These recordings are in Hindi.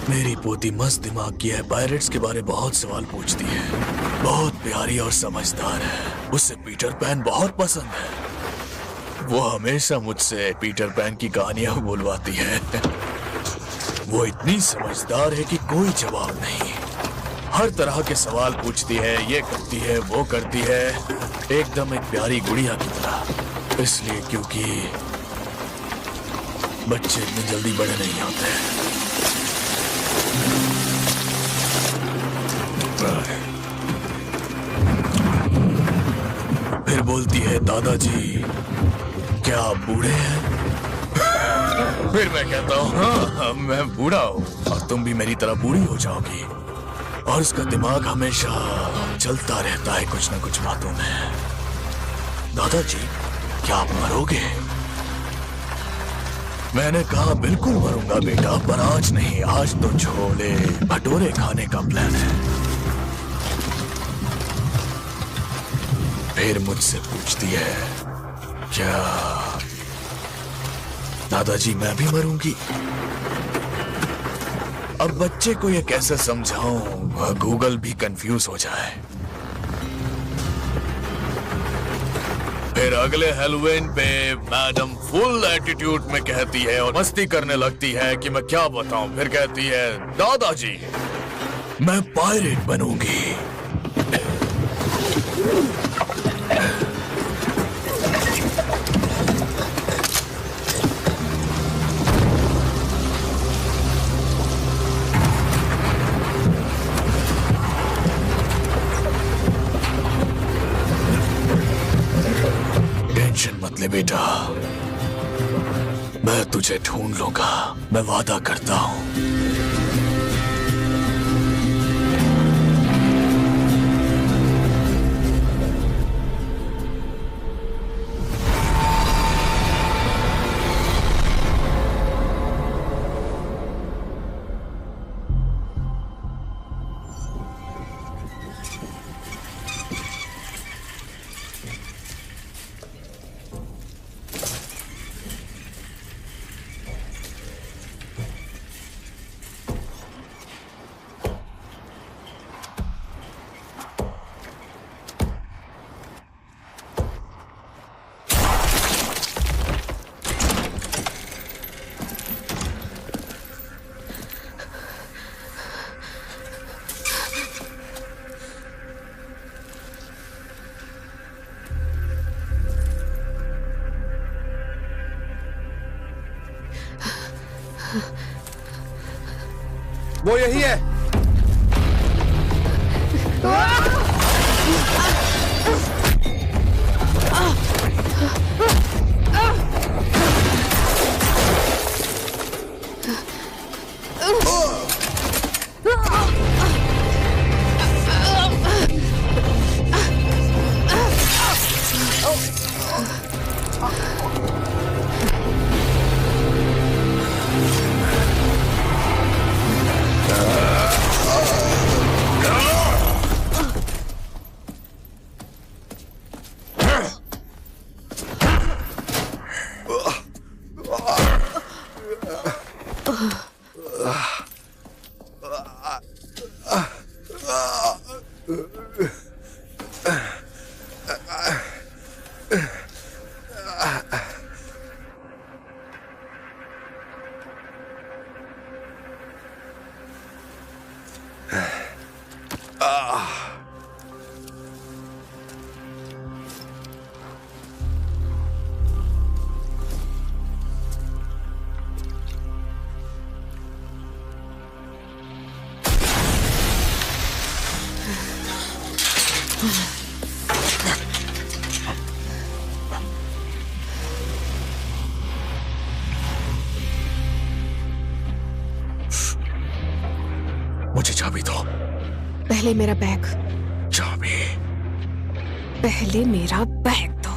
मेरी पोती मस्त दिमाग की है, पायरेट्स के बारे बहुत सवाल पूछती है, बहुत प्यारी और समझदार है। उसे पीटर पैन बहुत पसंद है। वो हमेशा मुझसे पीटर पैन की कहानियां बुलवाती है। वो इतनी समझदार है कि कोई जवाब नहीं। हर तरह के सवाल पूछती है, ये करती है, वो करती है, एकदम एक प्यारी गुड़िया की तरह। इसलिए क्योंकि बच्चे इतनी जल्दी बड़े नहीं होते। फिर बोलती है, दादाजी क्या आप बूढ़े हैं? फिर मैं कहता हूँ, हाँ मैं बूढ़ा हूँ और तुम भी मेरी तरह बूढ़ी हो जाओगी। और उसका दिमाग हमेशा चलता रहता है कुछ ना कुछ बातों में। दादाजी क्या आप मरोगे? मैंने कहा बिल्कुल मरूंगा बेटा, पर आज नहीं। आज तो छोले भटूरे खाने का प्लान है। फिर मुझसे पूछती है, क्या दादाजी मैं भी मरूंगी? अब बच्चे को ये कैसे समझाऊं, गूगल भी कंफ्यूज हो जाए। फिर अगले हैलोवीन पे मैडम फुल एटीट्यूड में कहती है और मस्ती करने लगती है कि मैं क्या बताऊं। फिर कहती है, दादाजी मैं पायरेट बनूंगी। मत ले बेटा, मैं तुझे ढूंढ लूंगा, मैं वादा करता हूं। वो यही है। मुझे चाबी दो। पहले मेरा बैग। चाबी? पहले मेरा बैग दो।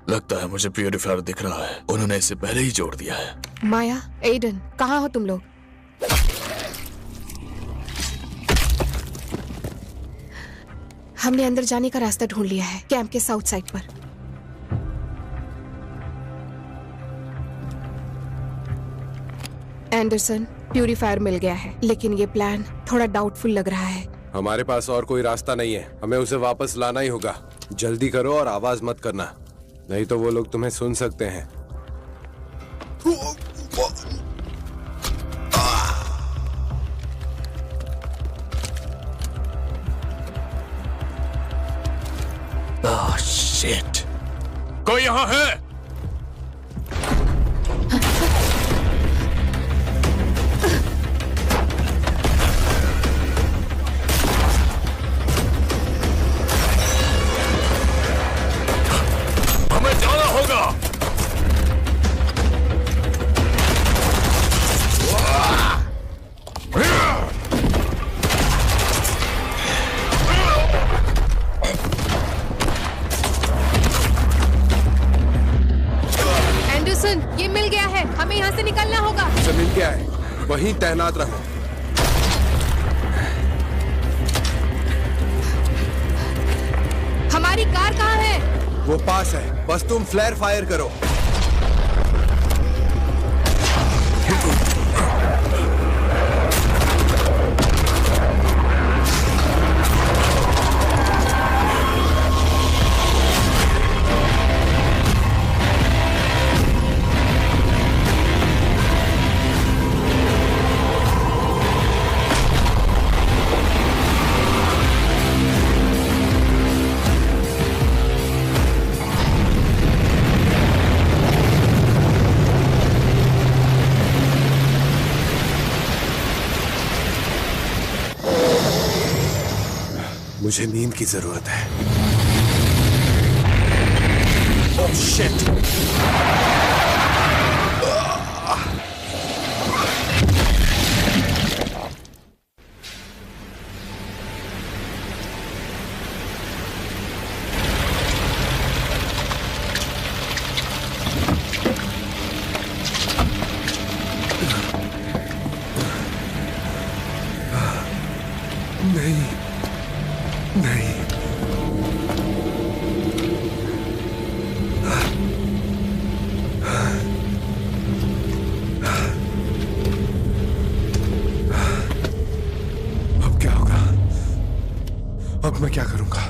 लगता है मुझे प्यूरिफायर दिख रहा है। उन्होंने इसे पहले ही जोड़ दिया है। माया, एडन, कहाँ हो तुम लोग? हमने अंदर जाने का रास्ता ढूंढ लिया है, कैंप के साउथ साइड पर। एंडरसन, प्यूरिफायर मिल गया है, लेकिन ये प्लान थोड़ा डाउटफुल लग रहा है। हमारे पास और कोई रास्ता नहीं है, हमें उसे वापस लाना ही होगा। जल्दी करो और आवाज मत करना, नहीं तो वो लोग तुम्हें सुन सकते हैं। ओह शिट, कोई यहाँ है? हमें जाना होगा। एंडरसन, ये मिल गया है, हमें यहाँ से निकलना होगा। जमीन क्या है, वहीं तैनात रहो। हमारी कार कहाँ है? वो पास है, बस तुम फ्लेयर फायर करो। मुझे नींद की जरूरत है। Oh shit! नहीं, नहीं। अब क्या होगा? अब मैं क्या करूंगा?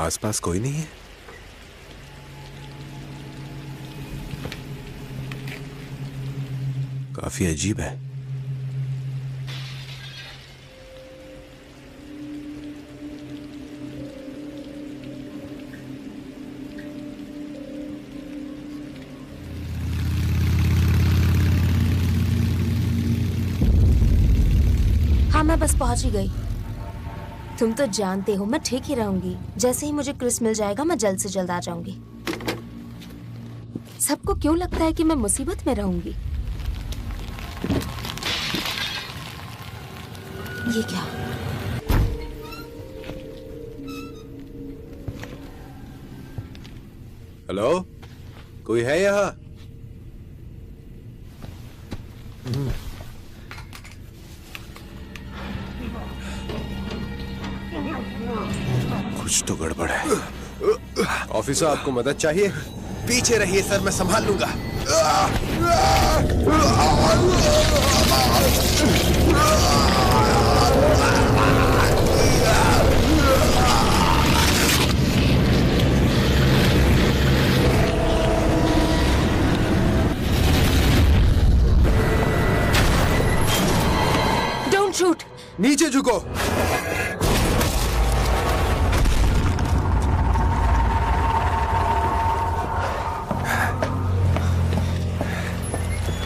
आसपास कोई नहीं है। काफी अजीब है। हाँ, मैं बस पहुंच ही गई। तुम तो जानते हो मैं ठीक ही रहूंगी। जैसे ही मुझे क्रिस मिल जाएगा मैं जल्द से जल्द आ जाऊंगी। सबको क्यों लगता है कि मैं मुसीबत में रहूंगी? ये क्या? हेलो, कोई है यहाँ? कुछ तो गड़बड़ है। ऑफिसर, आपको मदद चाहिए? पीछे रहिए सर, मैं संभाल लूंगा। Don't shoot. नीचे झुको।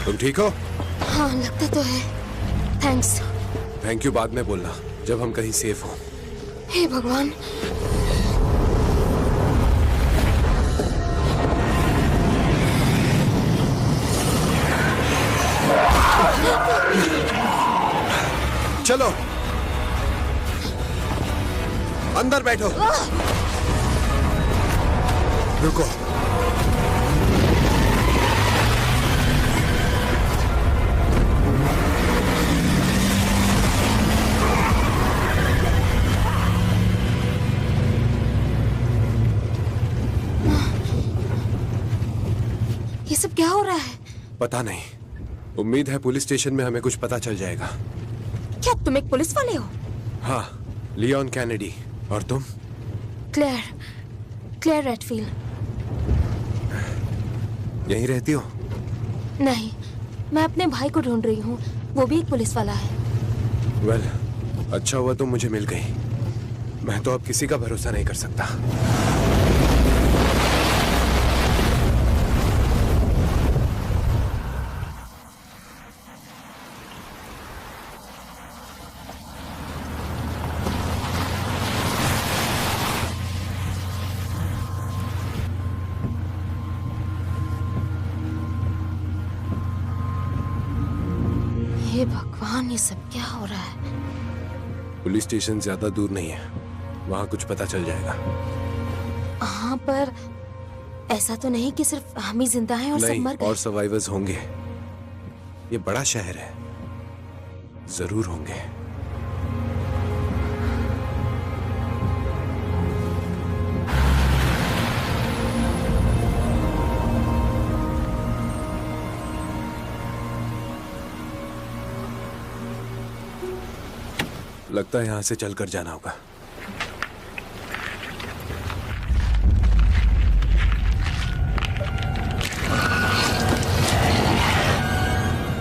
तुम ठीक हो? हाँ, लगता तो है। थैंक्स। थैंक यू बाद में बोलना, जब हम कहीं सेफ हो। हे भगवान। चलो अंदर बैठो। रुको। ये सब क्या हो रहा है? पता नहीं, उम्मीद है पुलिस स्टेशन में हमें कुछ पता चल जाएगा। क्या तुम एक पुलिस वाले हो? हाँ, लियोन कैनेडी। और तुम? Claire Redfield. यहीं रहती हो? नहीं, मैं अपने भाई को ढूंढ रही हूँ। वो भी एक पुलिस वाला है। वेल, अच्छा हुआ तुम मुझे मिल गई। मैं तो अब किसी का भरोसा नहीं कर सकता। हे भगवान, ये सब क्या हो रहा है? पुलिस स्टेशन ज्यादा दूर नहीं है, वहां कुछ पता चल जाएगा। हाँ, पर ऐसा तो नहीं कि सिर्फ हम ही जिंदा हैं और सब नहीं, मर गए। और सर्वाइवर्स होंगे। ये बड़ा शहर है, जरूर होंगे। लगता है यहां से चलकर जाना होगा।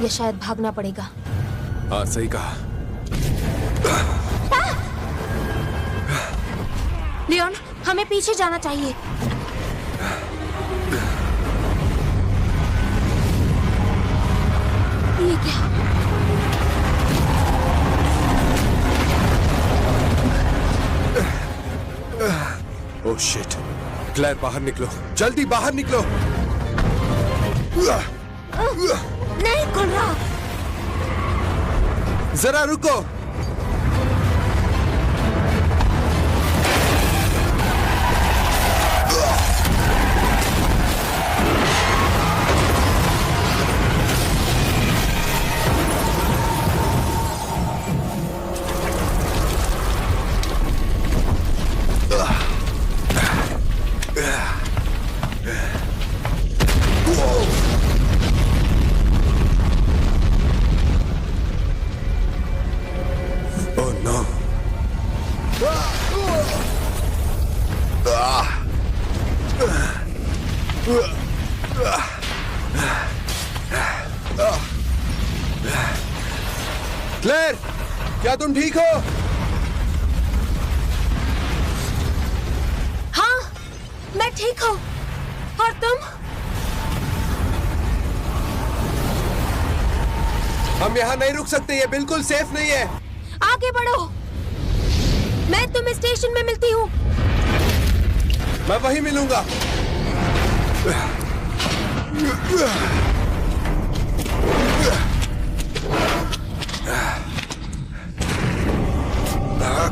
या शायद भागना पड़ेगा। हाँ, सही कहा। लियोन, हमें पीछे जाना चाहिए। ये क्या? Oh shit. क्लेयर, बाहर निकलो, जल्दी बाहर निकलो। नहीं खुल रहा। जरा रुको। क्लेयर, क्या तुम ठीक हो? हाँ, मैं ठीक हूँ। और तुम? हम यहाँ नहीं रुक सकते, ये बिल्कुल सेफ नहीं है। आगे बढ़ो, मैं तुम्हें स्टेशन में मिलती हूँ। मैं वहीं मिलूंगा।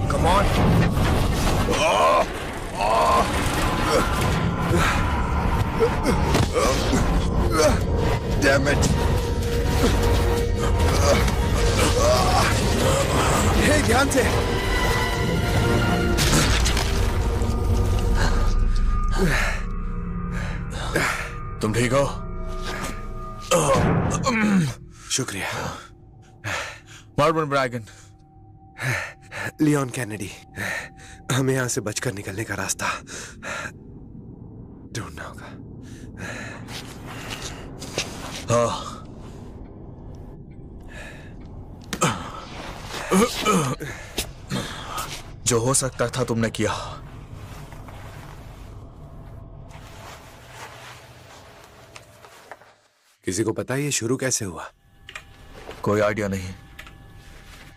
Come on. Damn it. Hey, ध्यान से। तुम ठीक हो? शुक्रिया। मार्बन ब्रैगन, लियोन कैनेडी, हमें यहाँ से बचकर निकलने का रास्ता ढूंढना होगा। हाँ। जो हो सकता था तुमने किया। किसी को पता है ये शुरू कैसे हुआ? कोई आइडिया नहीं।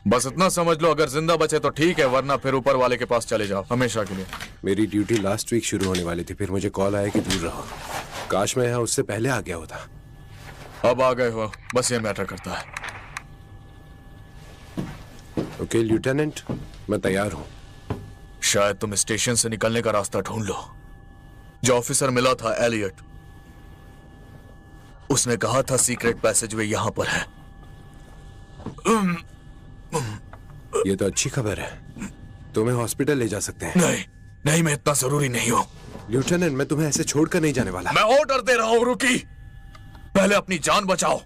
बस इतना समझ लो, अगर जिंदा बचे तो ठीक है, वरना फिर ऊपर वाले के पास चले जाओ हमेशा के लिए। मेरी ड्यूटी लास्ट वीक शुरू होने वाली थी, फिर मुझे कॉल आया कि दूर रहो। काश मैं यहाँ उससे पहले आ गया होता। अब आ गए हो, बस ये मैटर करता है। ओके लेफ्टिनेंट, मैं तैयार हूँ। शायद तुम स्टेशन से निकलने का रास्ता ढूंढ लो। जो ऑफिसर मिला था एलियट, उसने कहा था सीक्रेट पैसेजवे यहां पर है। ये तो अच्छी खबर है, तुम्हें हॉस्पिटल ले जा सकते हैं। नहीं नहीं, मैं इतना जरूरी नहीं हूं। लेफ्टिनेंट, मैं तुम्हें ऐसे छोड़कर नहीं जाने वाला। मैं ऑर्डर दे रहा हूं, रुकी। पहले अपनी जान बचाओ।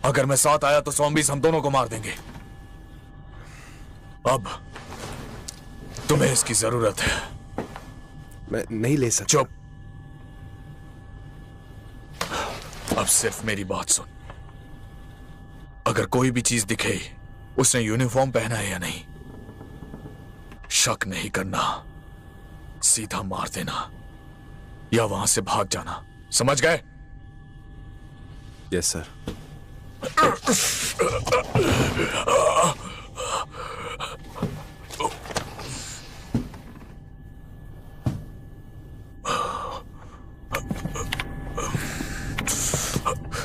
अगर मैं साथ आया तो ज़ॉम्बीज़ हम दोनों को मार देंगे। अब तुम्हें इसकी जरूरत है। मैं नहीं ले सकता। चुप। अब सिर्फ मेरी बात सुन। अगर कोई भी चीज दिखे, उसने यूनिफॉर्म पहना है या नहीं, शक नहीं करना, सीधा मार देना या वहां से भाग जाना। समझ गए? Yes sir.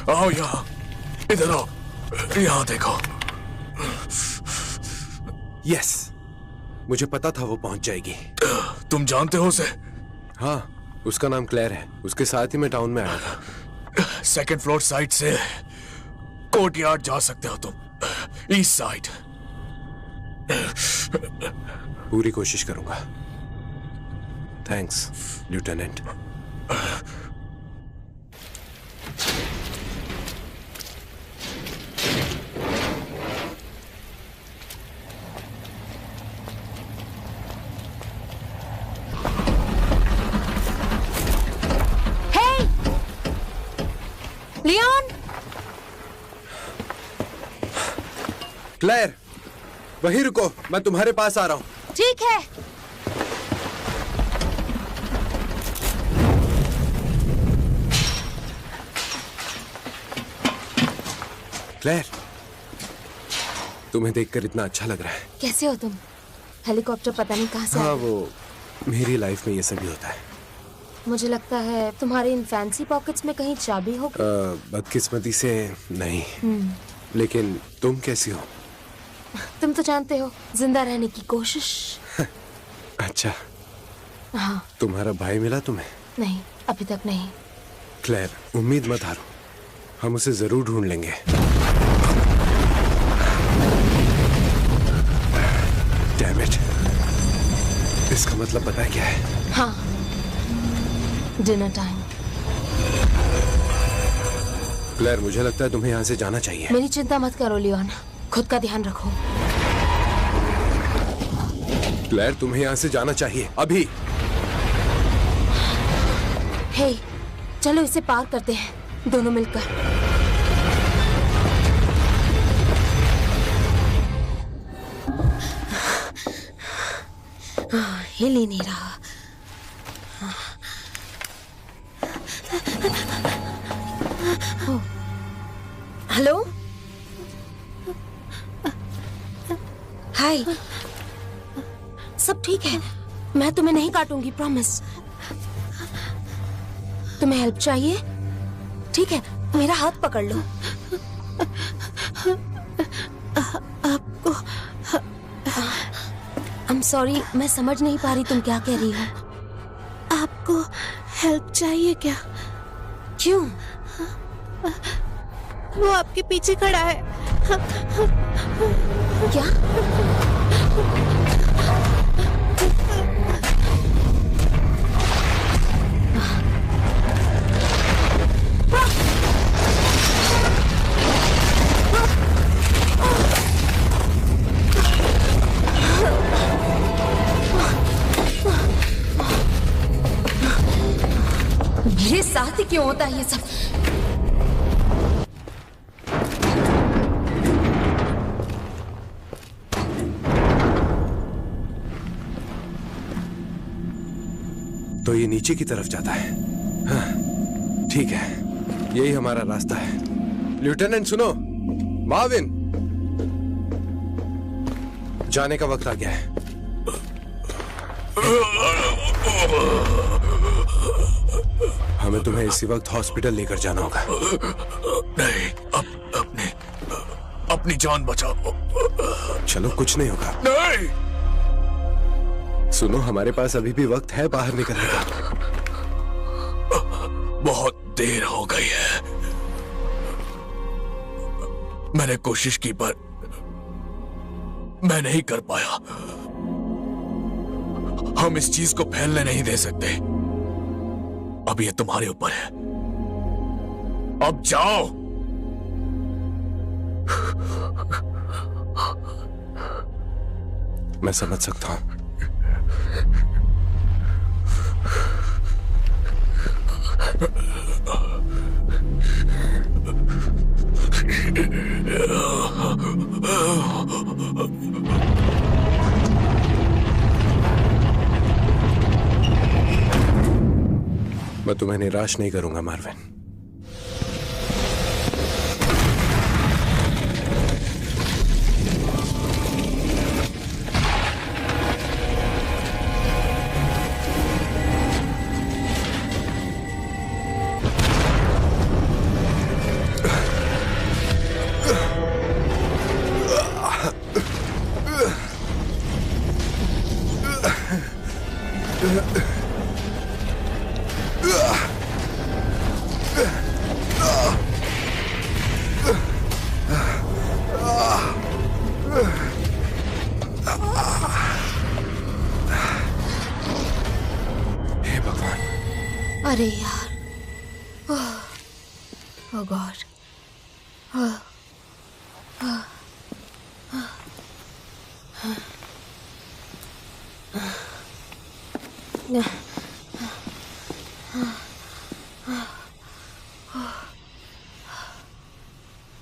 आओ यहां, इधर आओ, यहां देखो। यस, मुझे पता था वो पहुंच जाएगी। तुम जानते हो उसे? हाँ, उसका नाम क्लेयर है। उसके साथ ही मैं टाउन में आया था। सेकंड फ्लोर साइड से कोर्टयार्ड जा सकते हो तुम, ईस्ट साइड। पूरी कोशिश करूंगा। Thanks lieutenant. लियोन! क्लेयर, वहीं रुको, मैं तुम्हारे पास आ रहा हूं। ठीक है। क्लेयर, तुम्हें देखकर इतना अच्छा लग रहा है। कैसे हो तुम? हेलीकॉप्टर पता नहीं कहां से हाँ, आया। वो मेरी लाइफ में ये सभी होता है। मुझे लगता है तुम्हारे इन फैंसी पॉकेट्स में कहीं चाबी होगी। बदकिस्मती से नहीं। लेकिन तुम कैसी हो? तुम तो जानते हो, जिंदा रहने की कोशिश। अच्छा, हाँ। तुम्हारा भाई मिला तुम्हें? नहीं, अभी तक नहीं। क्लेयर, उम्मीद मत हारो, हम उसे जरूर ढूंढ लेंगे। डैम इट, इसका मतलब पता है क्या है? हाँ, डिनर टाइम। क्लेयर, मुझे लगता है तुम्हें यहाँ से जाना चाहिए। मेरी चिंता मत करो लियोन, खुद का ध्यान रखो। क्लेयर, तुम्हें यहाँ से जाना चाहिए अभी। हे, चलो इसे पार करते हैं दोनों मिलकर। हिल ही नहीं रहा। हेलो, हाय, सब ठीक है? मैं तुम्हें नहीं काटूंगी, प्रॉमिस। तुम्हें हेल्प चाहिए? ठीक है, मेरा हाथ पकड़ लो। आपको I'm sorry, मैं समझ नहीं पा रही तुम क्या कह रही हो। आपको हेल्प चाहिए क्या? क्यों? वो आपके पीछे खड़ा है। क्या? मेरे साथ ही क्यों होता है ये सब? तो ये नीचे की तरफ जाता है। हाँ, ठीक है, यही हमारा रास्ता है। लेफ्टिनेंट सुनो, मार्विन, जाने का वक्त आ गया है। हमें तुम्हें इसी वक्त हॉस्पिटल लेकर जाना होगा। नहीं, अपनी जान बचाओ। चलो, कुछ नहीं होगा। नहीं, सुनो, हमारे पास अभी भी वक्त है बाहर निकलने का। बहुत देर हो गई है। मैंने कोशिश की पर मैं नहीं कर पाया। हम इस चीज को फैलने नहीं दे सकते। अब ये तुम्हारे ऊपर है। अब जाओ। मैं समझ सकता हूं। मैं तुम्हें निराश नहीं करूंगा, मार्विन। अरे यार, ओह गॉड।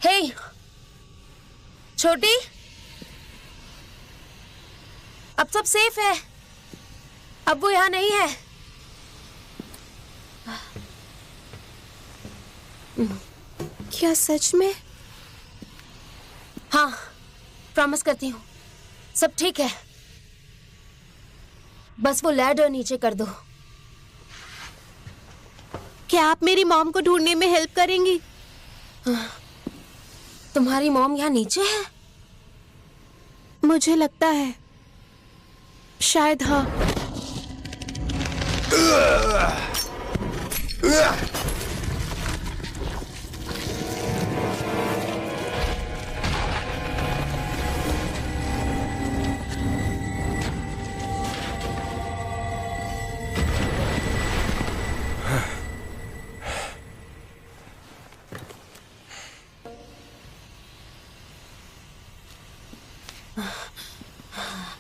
हे छोटी, अब सब सेफ है। अब वो यहाँ नहीं है। क्या सच में? हाँ, प्रॉमिस करती हूँ, सब ठीक है। बस वो लैडर नीचे कर दो। क्या आप मेरी मॉम को ढूंढने में हेल्प करेंगी? तुम्हारी मॉम यहाँ नीचे है? मुझे लगता है, शायद हाँ।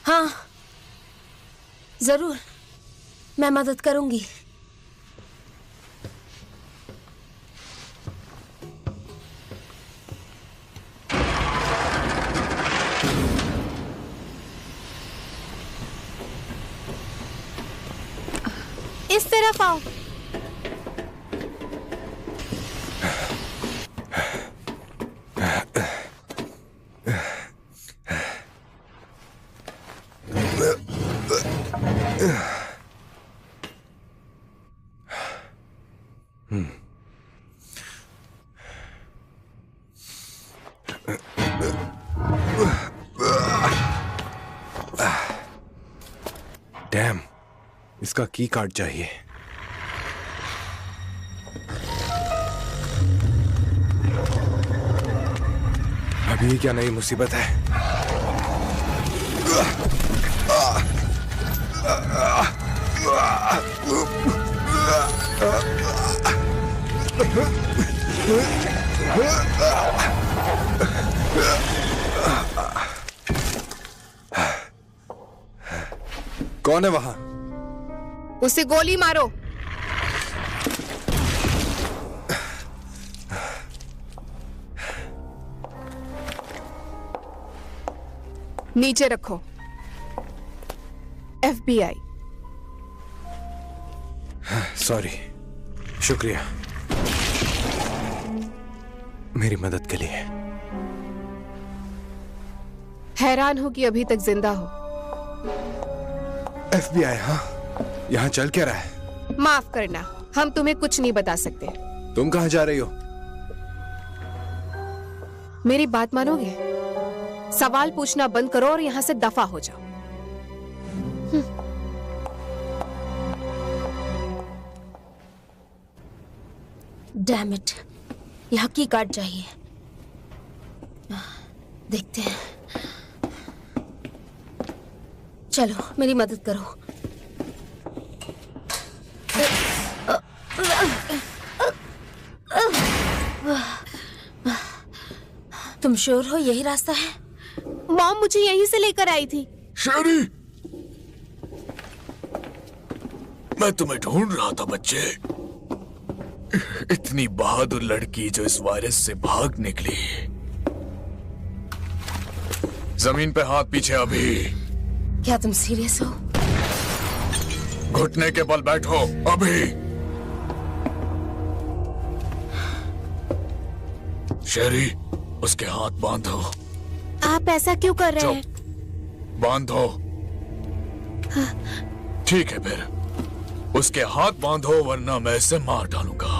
हाँ, जरूर, मैं मदद करूंगी। इस तरफ आओ। डैम, इसका की कार्ड चाहिए। अभी क्या नई मुसीबत है? कौन है वहां? उसे गोली मारो। नीचे रखो। FBI। सॉरी, शुक्रिया मेरी मदद के लिए। हैरान हो कि अभी तक जिंदा हो। FBI? हाँ, यहाँ चल क्या रहा है? माफ करना, हम तुम्हें कुछ नहीं बता सकते। तुम कहाँ जा रही हो? मेरी बात मानोगे? सवाल पूछना बंद करो और यहाँ से दफा हो जाओ। डैम इट, यहाँ की कार्ड चाहिए। देखते हैं। चलो मेरी मदद करो। तुम श्योर हो यही रास्ता है? मॉम मुझे यहीं से लेकर आई थी। शेरी, मैं तुम्हें ढूंढ रहा था बच्चे। इतनी बहादुर लड़की जो इस वायरस से भाग निकली। जमीन पे हाथ पीछे अभी। क्या तुम सीरियस हो? घुटने के बल बैठो अभी। शेरी, उसके हाथ बांधो। आप ऐसा क्यों कर रहे हैं? बांधो। ठीक है फिर, उसके हाथ बांधो वरना मैं इसे मार डालूंगा।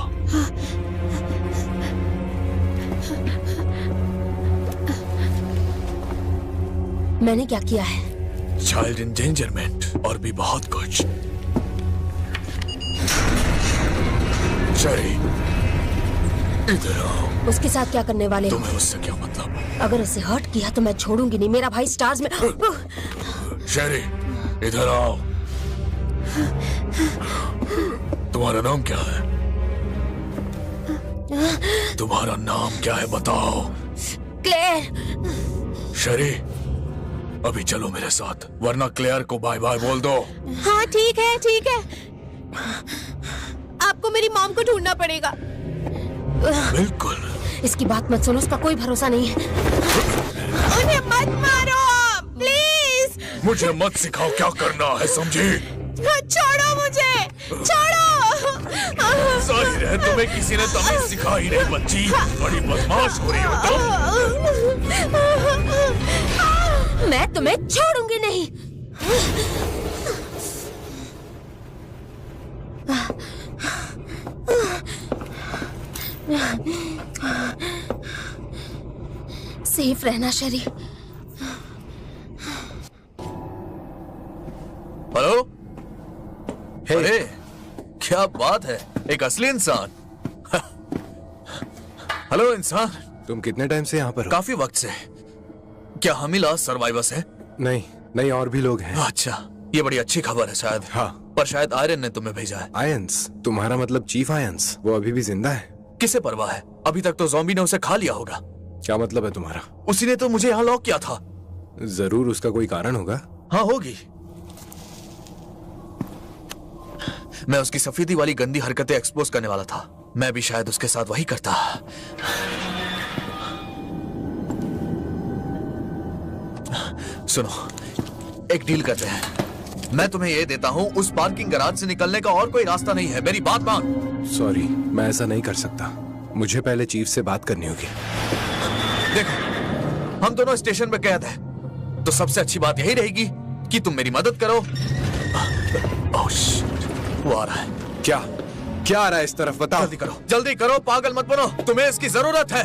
मैंने क्या किया है? चाइल्ड इंडेंजरमेंट और भी बहुत कुछ। शेरी, इधर आओ। उसके साथ क्या करने वाले हो? तुम्हें उससे क्या मतलब? अगर उसे हर्ट किया तो मैं छोड़ूंगी नहीं। मेरा भाई स्टार्स में। शेरी, इधर आओ। तुम्हारा नाम क्या है? तुम्हारा नाम क्या है बताओ। क्लेयर। शेरी, अभी चलो मेरे साथ वरना क्लेयर को बाय बाय बोल दो। हाँ ठीक है, ठीक है। आपको मेरी मॉम को ढूंढना पड़ेगा। बिल्कुल। इसकी बात मत सुनो, उसका कोई भरोसा नहीं है। उन्हें मत मारो प्लीज। मुझे मत सिखाओ क्या करना है, समझी? छोड़ो मुझे, छोड़ो। सही रहे, तुम्हें किसी ने तमीज सिखाई नहीं बच्ची। बड़ी बदमाश हो रही हो तुम। मैं तुम्हें छोड़ूंगी नहीं। सेफ रहना शेरी। हेलो। अरे क्या बात है, एक असली इंसान। हेलो इंसान, तुम कितने टाइम से यहाँ पर हो? काफी वक्त से। क्या हम ही लास्ट सर्वाइवर्स हैं? नहीं, और भी लोग हैं। अच्छा, ये बड़ी अच्छी खबर है शायद। हाँ, पर शायद आयरन ने तुम्हें भेजा है। आयंस? तुम्हारा मतलब चीफ आयंस? वो अभी भी जिंदा है? किसे परवाह है, अभी तक तो ज़ॉम्बी ने उसे खा लिया होगा। क्या मतलब है तुम्हारा? उसी ने तो मुझे यहाँ लॉक किया था। जरूर उसका कोई कारण होगा। हाँ होगी। मैं उसकी सफेदी वाली गंदी हरकतें एक्सपोज करने वाला था। मैं भी शायद उसके साथ वही करता। सुनो, एक डील करते हैं। मैं तुम्हें ये देता हूँ, उस पार्किंग गैराज से निकलने का और कोई रास्ता नहीं है। मेरी बात मान। सॉरी, मैं ऐसा नहीं कर सकता। मुझे पहले चीफ से बात करनी होगी। देखो, हम दोनों स्टेशन पे कैद हैं, तो सबसे अच्छी बात यही रहेगी कि तुम मेरी मदद करो। ओह शिट, वो आ रहा है। क्या आ रहा है इस तरफ, बताओ। जल्दी करो, पागल मत बनो, तुम्हें इसकी जरूरत है।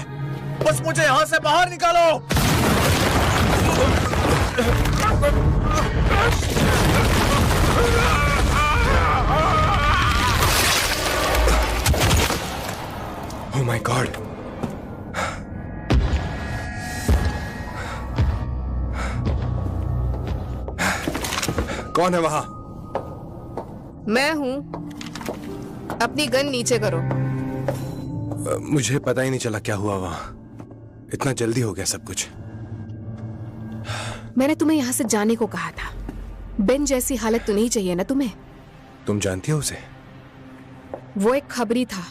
बस मुझे यहाँ से बाहर निकालो। Oh my God. कौन है वहां? मैं हूं। अपनी गन नीचे करो। मुझे पता ही नहीं चला क्या हुआ वहां। इतना जल्दी हो गया सब कुछ। मैंने तुम्हें यहाँ से जाने को कहा था। बेन जैसी हालत तो नहीं चाहिए ना तुम्हें। तुम जानती हो उसे? वो एक खबरी था।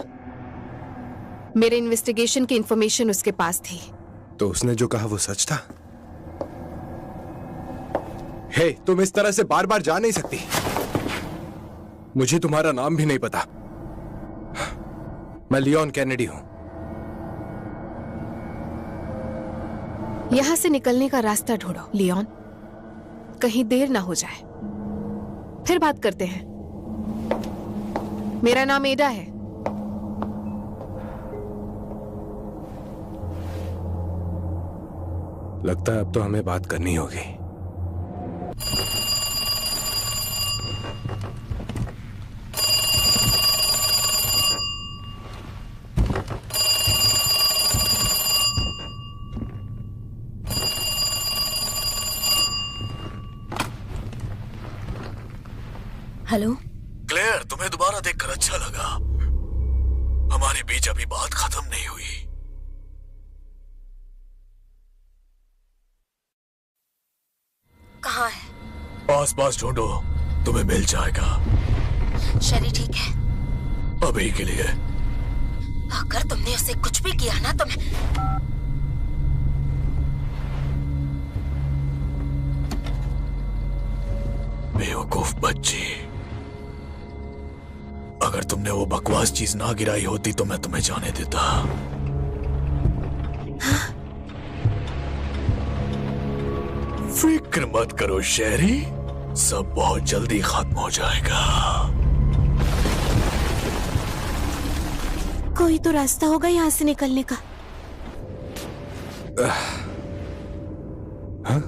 मेरे इन्वेस्टिगेशन की इंफॉर्मेशन उसके पास थी। तो उसने जो कहा वो सच था? हे, तुम इस तरह से बार बार जा नहीं सकती। मुझे तुम्हारा नाम भी नहीं पता। मैं लियोन कैनेडी हूं। यहां से निकलने का रास्ता ढूंढो लियोन, कहीं देर ना हो जाए। फिर बात करते हैं। मेरा नाम एडा है। लगता है अब तो हमें बात करनी होगी। हेलो क्लेयर, तुम्हें दोबारा देखकर अच्छा लगा। हमारे बीच अभी बात खत्म नहीं हुई। कहाँ है? पास पास ढूंढो, तुम्हें मिल जाएगा। शरी ठीक है? अभी के लिए। अगर तुमने उसे कुछ भी किया ना तो मैं... बेवकूफ बच्ची, अगर तुमने वो बकवास चीज ना गिराई होती तो मैं तुम्हें जाने देता। फिक्र मत करो शेरी, सब बहुत जल्दी खत्म हो जाएगा। कोई तो रास्ता होगा यहाँ से निकलने का। हाँ?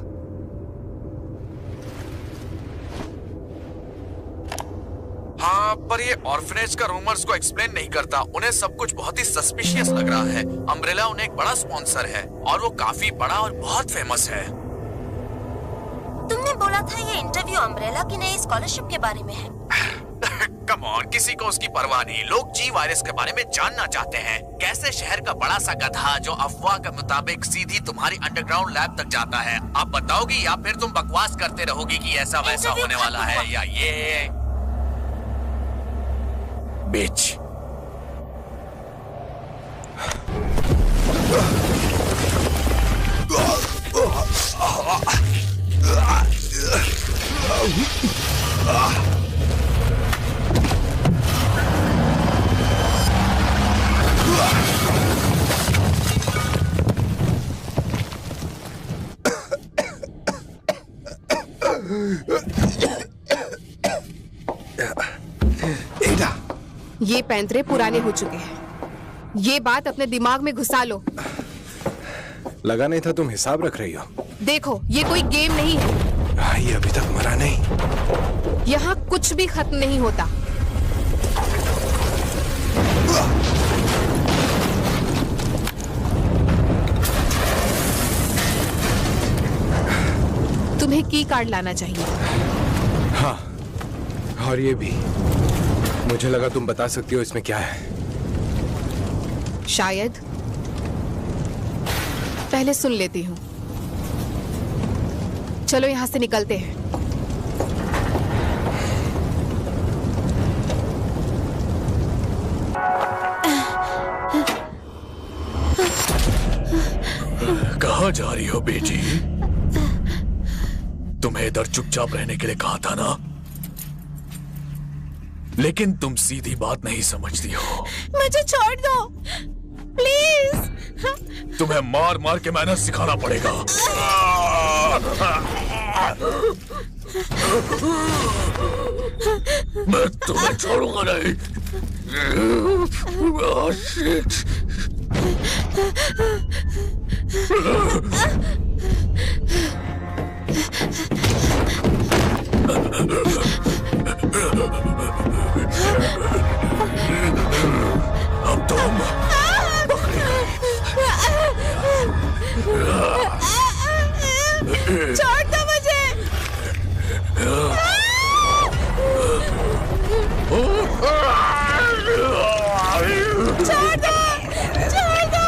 हाँ, पर ये ऑर्फनेज का रूमर्स को एक्सप्लेन नहीं करता। उन्हें सब कुछ बहुत ही सस्पिशियस लग रहा है। अम्ब्रेला उन्हें एक बड़ा स्पॉन्सर है और वो काफी बड़ा और बहुत फेमस है। तुमने बोला था ये इंटरव्यू अम्ब्रेला की नई स्कॉलरशिप के बारे में है। कम ऑन, किसी को उसकी परवाह नहीं। लोग जी वायरस के बारे में जानना चाहते हैं। कैसे शहर का बड़ा सा गधा जो अफवाह के मुताबिक सीधी तुम्हारी अंडरग्राउंड लैब तक जाता है। आप बताओगी या फिर तुम बकवास करते रहोगी कि ऐसा वैसा होने वाला है या ये बिच। एडा, ये पैंतरे पुराने हो चुके हैं। ये बात अपने दिमाग में घुसा लो। लगा नहीं था तुम हिसाब रख रही हो। देखो, ये कोई गेम नहीं है। ये अभी तक मरा नहीं। यहाँ कुछ भी खत्म नहीं होता। तुम्हें की कार्ड लाना चाहिए। हाँ, और ये भी। मुझे लगा तुम बता सकती हो इसमें क्या है। शायद। पहले सुन लेती हूँ। चलो यहाँ से निकलते हैं। कहाँ जा रही हो बेटी? तुम्हें इधर चुपचाप रहने के लिए कहा था ना। लेकिन तुम सीधी बात नहीं समझती हो। मुझे छोड़ दो प्लीज। तुम्हें मार मार के मैनर्स सिखाना पड़ेगा। मैं तुम्हें छोड़ूंगा नहीं। Oh, shit. अब तुम छोड़ दो मुझे। छोड़ दो, छोड़ दो।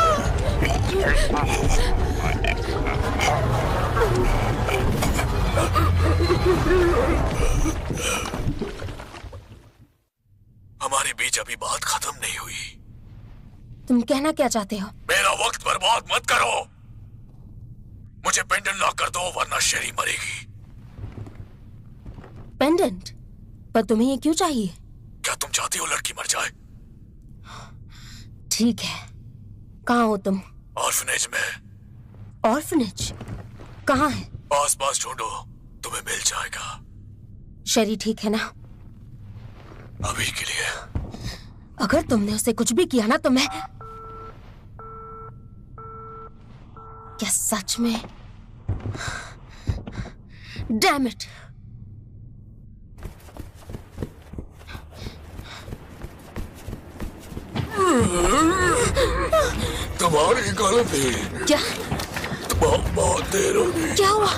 हमारे बीच अभी बात खत्म नहीं हुई। तुम कहना क्या चाहते हो? मेरा वक्त बर्बाद मत करो। मुझे पेंडेंट लॉक कर दो वरना शेरी मरेगी। पेंडेंट? पर तुम्हें ये क्यों चाहिए? क्या तुम चाहती हो लड़की मर जाए? ठीक है, कहाँ हो तुम? ऑर्फनेज में। ऑर्फनेज? कहाँ है? पास पास ढूंढो, तुम्हें मिल जाएगा। शेरी ठीक है ना? अभी के लिए। अगर तुमने उसे कुछ भी किया ना तो मैं... क्या सच में? Damn it! तुम्हारी गलती। क्या? बहुत देर हो गई। क्या हुआ?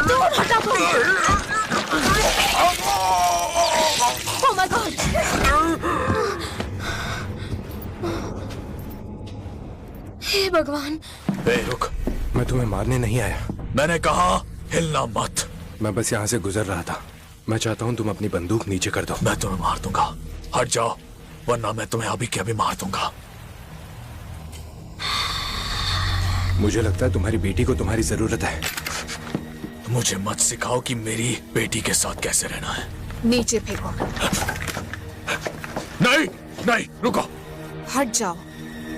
दूर हटा तुम! Oh my God! हे भगवान! ए, रुक। मैं तुम्हें मारने नहीं आया। मैंने कहा हिलना मत। मैं बस यहाँ से गुजर रहा था। मैं चाहता हूँ तुम अपनी बंदूक नीचे कर दो। मैं तुम्हें मार दूंगा। हट जाओ वरना मैं तुम्हें अभी के अभी मार दूंगा। मुझे लगता है तुम्हारी बेटी को तुम्हारी जरूरत है। मुझे मत सिखाओ कि मेरी बेटी के साथ कैसे रहना है। नीचे फेंको। नहीं नहीं, रुको। हट जाओ।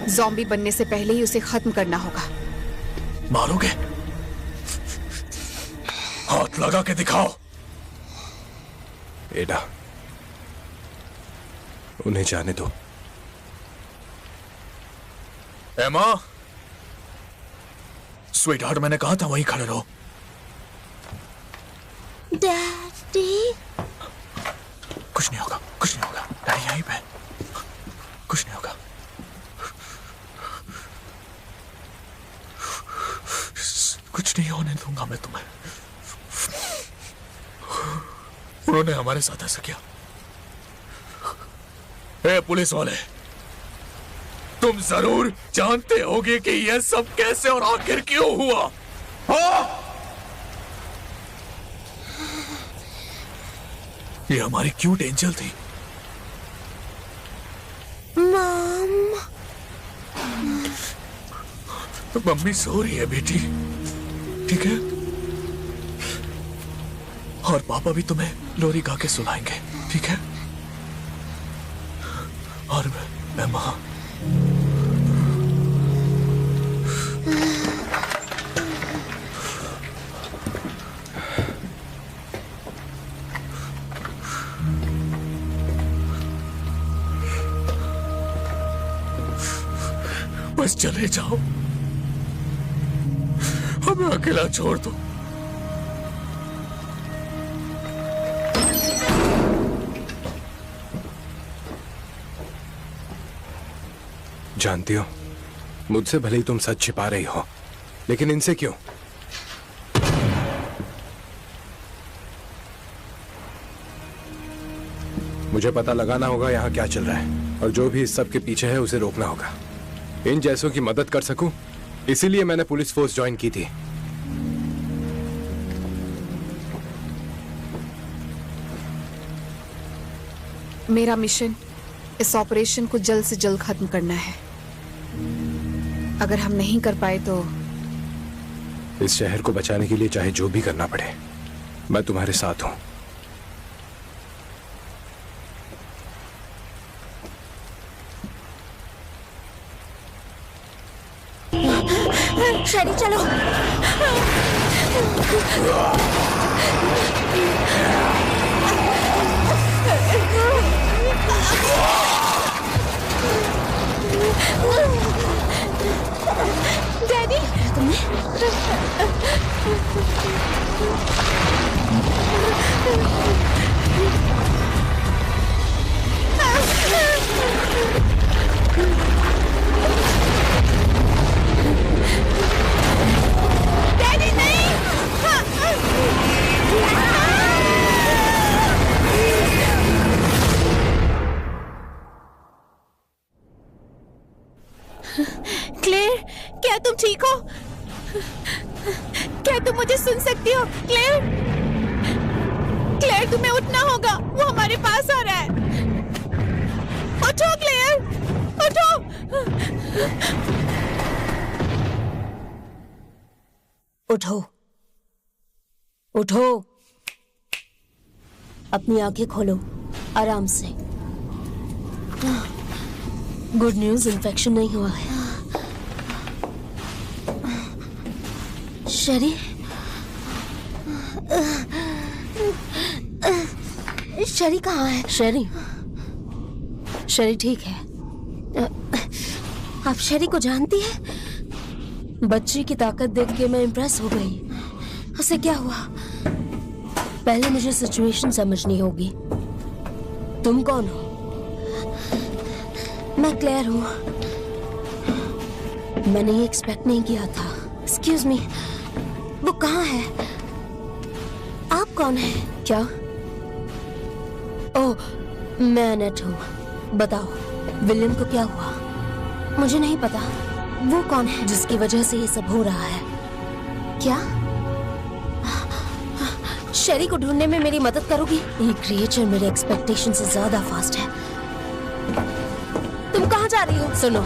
ज़ॉम्बी बनने से पहले ही उसे खत्म करना होगा। मारोगे? हाथ लगा के दिखाओ। एडा, उन्हें जाने दो। एमा, स्वीटहार्ट, मैंने कहा था वहीं खड़े रहो। डैडी? कुछ नहीं होगा, कुछ नहीं होगा। डैडी यहीं पे। कुछ नहीं होगा। कुछ नहीं होने दूंगा मैं तुम्हें। उन्होंने हमारे साथ ऐसा किया। ए पुलिस वाले, तुम जरूर जानते होगे कि यह सब कैसे और आखिर क्यों हुआ। हाँ? ये हमारी क्यूट एंजल थी। मम्मी सो रही है बेटी, ठीक है? और पापा भी तुम्हें लोरी गा के सुलाएंगे, ठीक है? और मैं मां। बस चले जाओ, हमें अकेला छोड़ दो। जानती हो, मुझसे भले ही तुम सच छिपा रही हो, लेकिन इनसे क्यों? मुझे पता लगाना होगा यहाँ क्या चल रहा है, और जो भी इस सब के पीछे है उसे रोकना होगा। इन जैसों की मदद कर सकूं, इसीलिए मैंने पुलिस फोर्स ज्वाइन की थी। मेरा मिशन इस ऑपरेशन को जल्द से जल्द खत्म करना है। अगर हम नहीं कर पाए तो इस शहर को बचाने के लिए चाहे जो भी करना पड़े, मैं तुम्हारे साथ हूं। शेरी चलो। डैडी डैडी नहीं। क्लेयर, क्या तुम ठीक हो? क्या तुम मुझे सुन सकती हो? क्लेयर, क्लेयर तुम्हें उठना होगा, वो हमारे पास आ रहा है। उठो क्लेयर, उठो। उठो, उठो, अपनी आंखें खोलो आराम से। गुड न्यूज़, इन्फेक्शन नहीं हुआ है। शेरी, शेरी कहाँ है? शेरी, शेरी ठीक है। आप शेरी को जानती हैं? बच्ची की ताकत देख के मैं इम्प्रेस हो गई। उसे क्या हुआ? पहले मुझे सिचुएशन समझनी होगी। तुम कौन हो? मैं क्लेयर हूँ। मैंने ये एक्सपेक्ट नहीं किया था। एक्सक्यूज मी, वो कहाँ है? आप कौन है? क्या? ओह, मैं एनेट हूँ। बताओ, विलियम को क्या हुआ? मुझे नहीं पता। वो कौन है जिसकी वजह से ये सब हो रहा है? क्या? शेरी को ढूंढने में मेरी मदद करोगी? ये क्रिएचर मेरे एक्सपेक्टेशन से ज्यादा फास्ट है। तुम कहाँ जा रही हो? सुनो,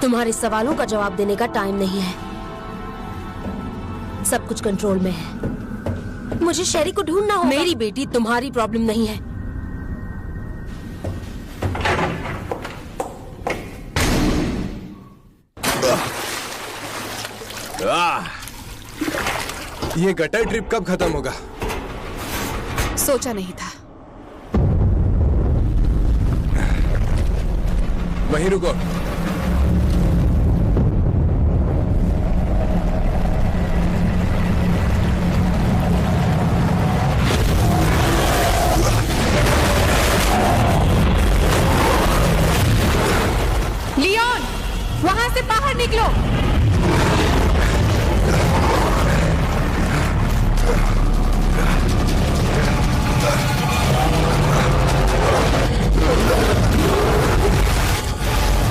तुम्हारे सवालों का जवाब देने का टाइम नहीं है। सब कुछ कंट्रोल में है। मुझे शेरी को ढूंढना होगा। मेरी बेटी, तुम्हारी प्रॉब्लम नहीं है। ये गटर ट्रिप कब खत्म होगा? सोचा नहीं था। वहीं रुको। लियोन, वहां से बाहर निकलो।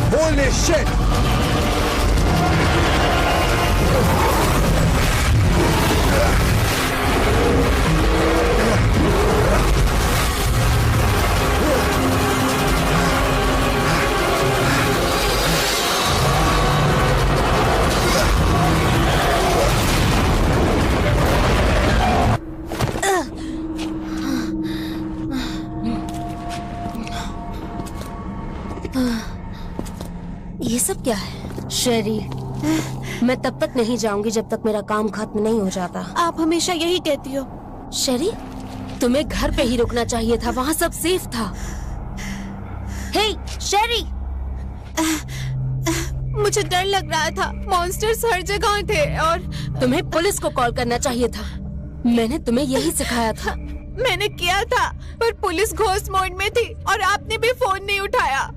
Holy shit! ये सब क्या है? शेरी, मैं तब तक नहीं जाऊंगी जब तक मेरा काम खत्म नहीं हो जाता। आप हमेशा यही कहती हो। शेरी, तुम्हें घर पे ही रुकना चाहिए था, वहाँ सब सेफ था। हे, शेरी! मुझे डर लग रहा था, मॉन्स्टर्स हर जगह थे और तुम्हें पुलिस को कॉल करना चाहिए था। मैंने तुम्हें यही सिखाया था। मैंने किया था, पर पुलिस घोस्ट मोड में थी और आपने भी फोन नहीं उठाया।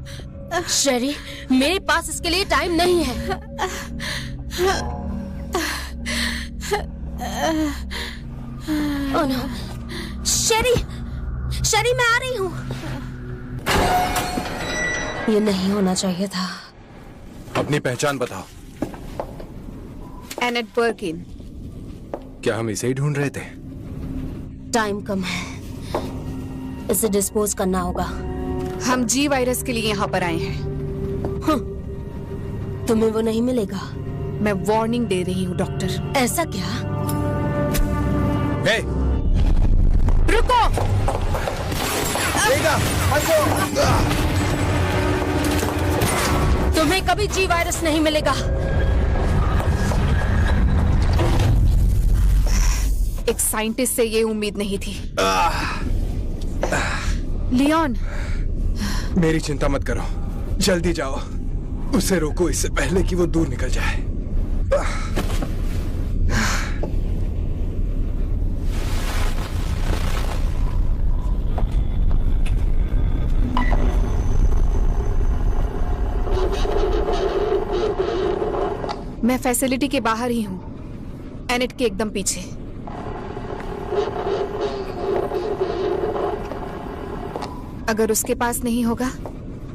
शेरी, मेरे पास इसके लिए टाइम नहीं है। ओह नो, शेरी, शेरी मैं आ रही हूँ। ये नहीं होना चाहिए था। अपनी पहचान बताओ। एनेट बर्किन। क्या हम इसे ही ढूंढ रहे थे? टाइम कम है, इसे डिस्पोज करना होगा। हम जी वायरस के लिए यहाँ पर आए हैं। तुम्हें वो नहीं मिलेगा। मैं वार्निंग दे रही हूँ डॉक्टर। ऐसा क्या? हे! रुको! तुम्हें कभी जी वायरस नहीं मिलेगा। एक साइंटिस्ट से ये उम्मीद नहीं थी। लियोन, मेरी चिंता मत करो, जल्दी जाओ, उसे रोको इससे पहले कि वो दूर निकल जाए। मैं फैसिलिटी के बाहर ही हूं, एनेट के एकदम पीछे। अगर उसके पास नहीं होगा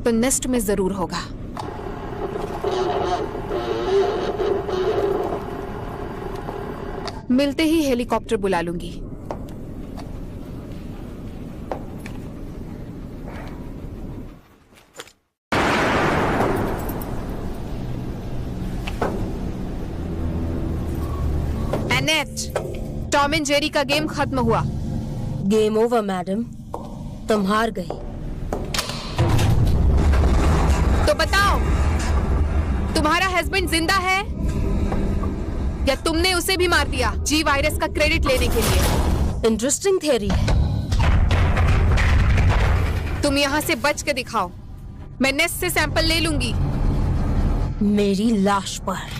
तो नेस्ट में जरूर होगा। मिलते ही हेलीकॉप्टर बुला लूंगी। एनेट, टॉम एंड जेरी का गेम खत्म हुआ। गेम ओवर मैडम, तुम हार गई। तो बताओ, तुम्हारा हस्बैंड जिंदा है या तुमने उसे भी मार दिया जी वायरस का क्रेडिट लेने के लिए? इंटरेस्टिंग थियरी है। तुम यहाँ से बच के दिखाओ, मैं नेस्ट से सैंपल ले लूंगी। मेरी लाश पर।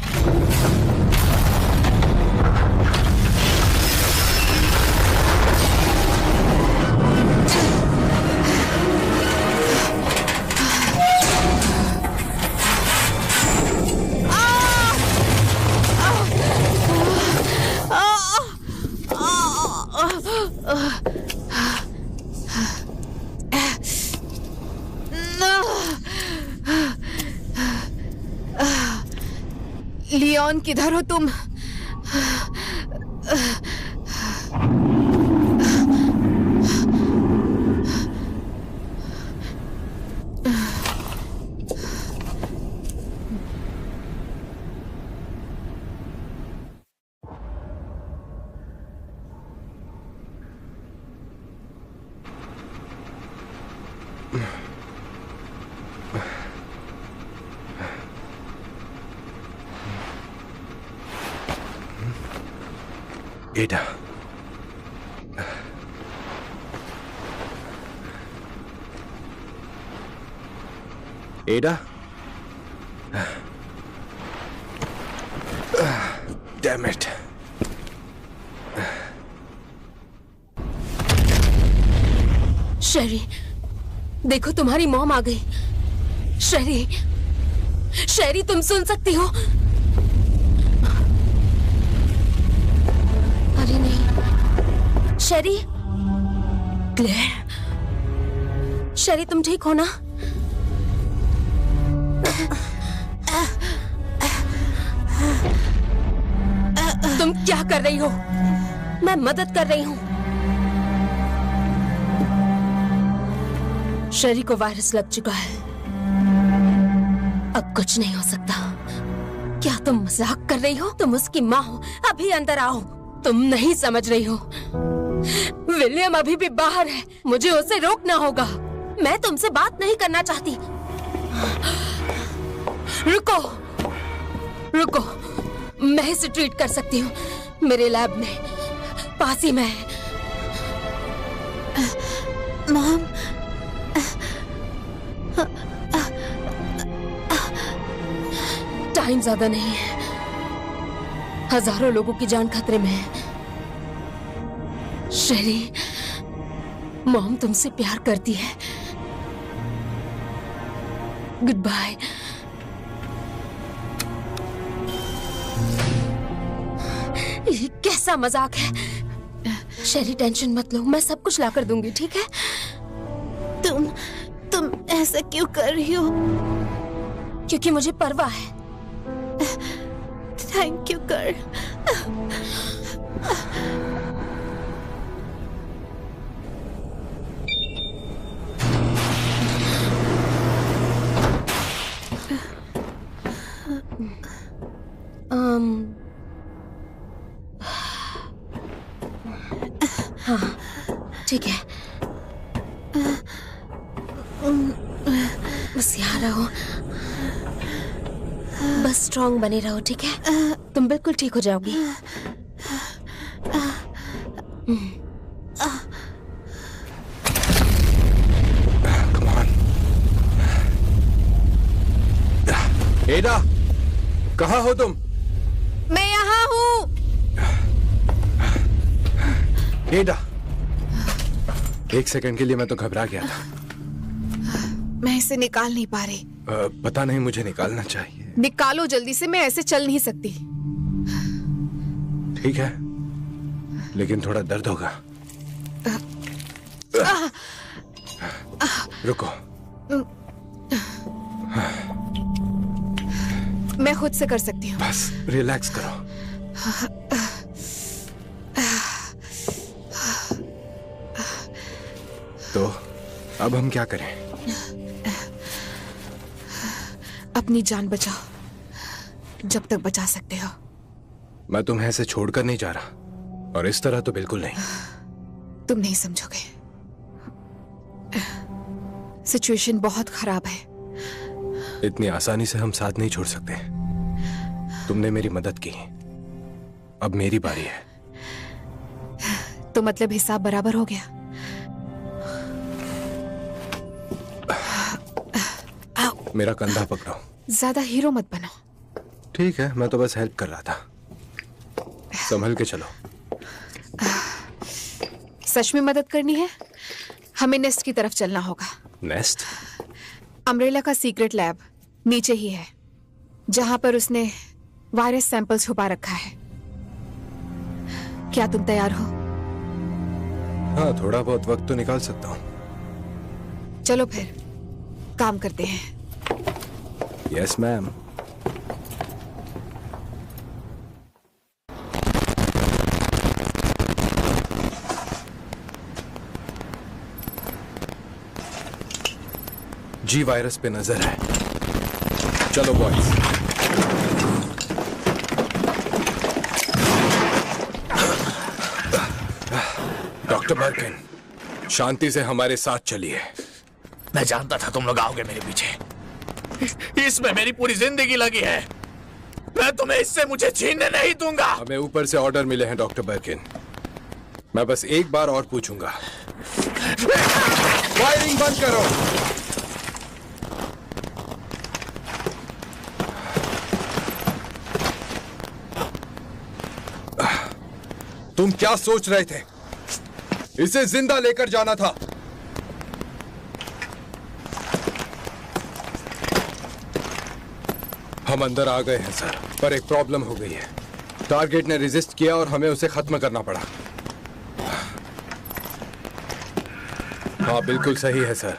लियोन, किधर हो तुम? एडा, एडा, डैम इट। शेरी, देखो तुम्हारी मॉम आ गई। शेरी, शेरी तुम सुन सकती हो? अरे नहीं, शेरी, क्लेयर, शेरी तुम ठीक हो ना? तुम क्या कर रही हो? मैं मदद कर रही हूं। शेरी को वायरस लग चुका है, अब कुछ नहीं हो सकता। क्या तुम मजाक कर रही हो? तुम उसकी माँ हो, अभी अंदर आओ। तुम नहीं समझ रही हो, विलियम अभी भी बाहर है, मुझे उसे रोकना होगा। मैं तुमसे बात नहीं करना चाहती। रुको, रुको, मैं इसे ट्रीट कर सकती हूँ, मेरे लैब में, पास ही में है। मॉम, टाइम ज्यादा नहीं है, हजारों लोगों की जान खतरे में है। शेरी, मॉम तुमसे प्यार करती है। Good bye. ये कैसा मजाक है? शेरी टेंशन मत लो, मैं सब कुछ ला कर दूंगी, ठीक है? तुम ऐसा क्यों कर रही हो? क्योंकि मुझे परवाह है। थैंक यू कर। हाँ, ठीक है, बस यहाँ रहो, बस स्ट्रॉन्ग बने रहो, ठीक है? तुम बिल्कुल ठीक हो जाओगी। एडा, कहाँ हो तुम? मैं यहाँ हूँ। एडा, एक सेकंड के लिए मैं तो घबरा गया था। मैं इसे निकाल नहीं पा रही। पता नहीं, मुझे निकालना चाहिए। निकालो जल्दी से, मैं ऐसे चल नहीं सकती। ठीक है, लेकिन थोड़ा दर्द होगा। रुको। मैं खुद से कर सकती हूँ। बस रिलैक्स करो। तो अब हम क्या करें? अपनी जान बचाओ, जब तक बचा सकते हो। मैं तुम्हें ऐसे छोड़कर नहीं जा रहा, और इस तरह तो बिल्कुल नहीं। तुम नहीं समझोगे। सिचुएशन बहुत खराब है। इतनी आसानी से हम साथ नहीं छोड़ सकते। तुमने मेरी मदद की, अब मेरी बारी है। तो मतलब हिसाब बराबर हो गया? मेरा कंधा पकड़ो। ज्यादा हीरो मत बनो। ठीक है, मैं तो बस हेल्प कर रहा था। संभल के चलो। सच में मदद करनी है? हमें नेस्ट की तरफ चलना होगा। नेस्ट? अम्ब्रेला का सीक्रेट लैब नीचे ही है, जहां पर उसने वायरस सैंपल छुपा रखा है। क्या तुम तैयार हो? हाँ, थोड़ा बहुत वक्त तो निकाल सकता हूँ। चलो फिर काम करते हैं। Yes ma'am. जी वायरस पे नजर है। चलो बॉयज। डॉक्टर बर्किन, शांति से हमारे साथ चलिए। मैं जानता था तुम लोग आओगे मेरे पीछे। इसमें मेरी पूरी जिंदगी लगी है। मैं तुम्हें इससे मुझे छीनने नहीं दूंगा। हमें ऊपर से ऑर्डर मिले हैं डॉक्टर बर्किन। मैं बस एक बार और पूछूंगा। फायरिंग बंद करो। तुम क्या सोच रहे थे? इसे जिंदा लेकर जाना था। हम अंदर आ गए हैं सर, पर एक प्रॉब्लम हो गई है। टारगेट ने रेजिस्ट किया और हमें उसे खत्म करना पड़ा। हाँ, बिल्कुल सही है सर।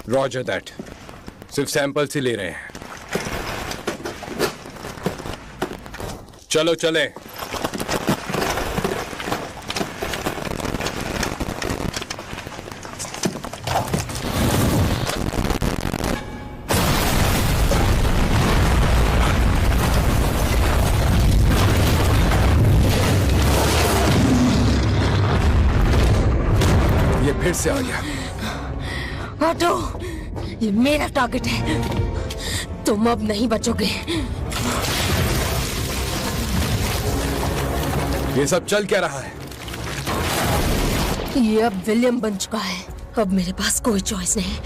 Roger that. सिर्फ सैंपल्स ही ले रहे हैं। चलो चले। फिर से आ गया। हटो, ये मेरा टारगेट है। तुम अब नहीं बचोगे। ये सब चल क्या रहा है? ये अब विलियम बन चुका है। अब मेरे पास कोई चॉइस नहीं।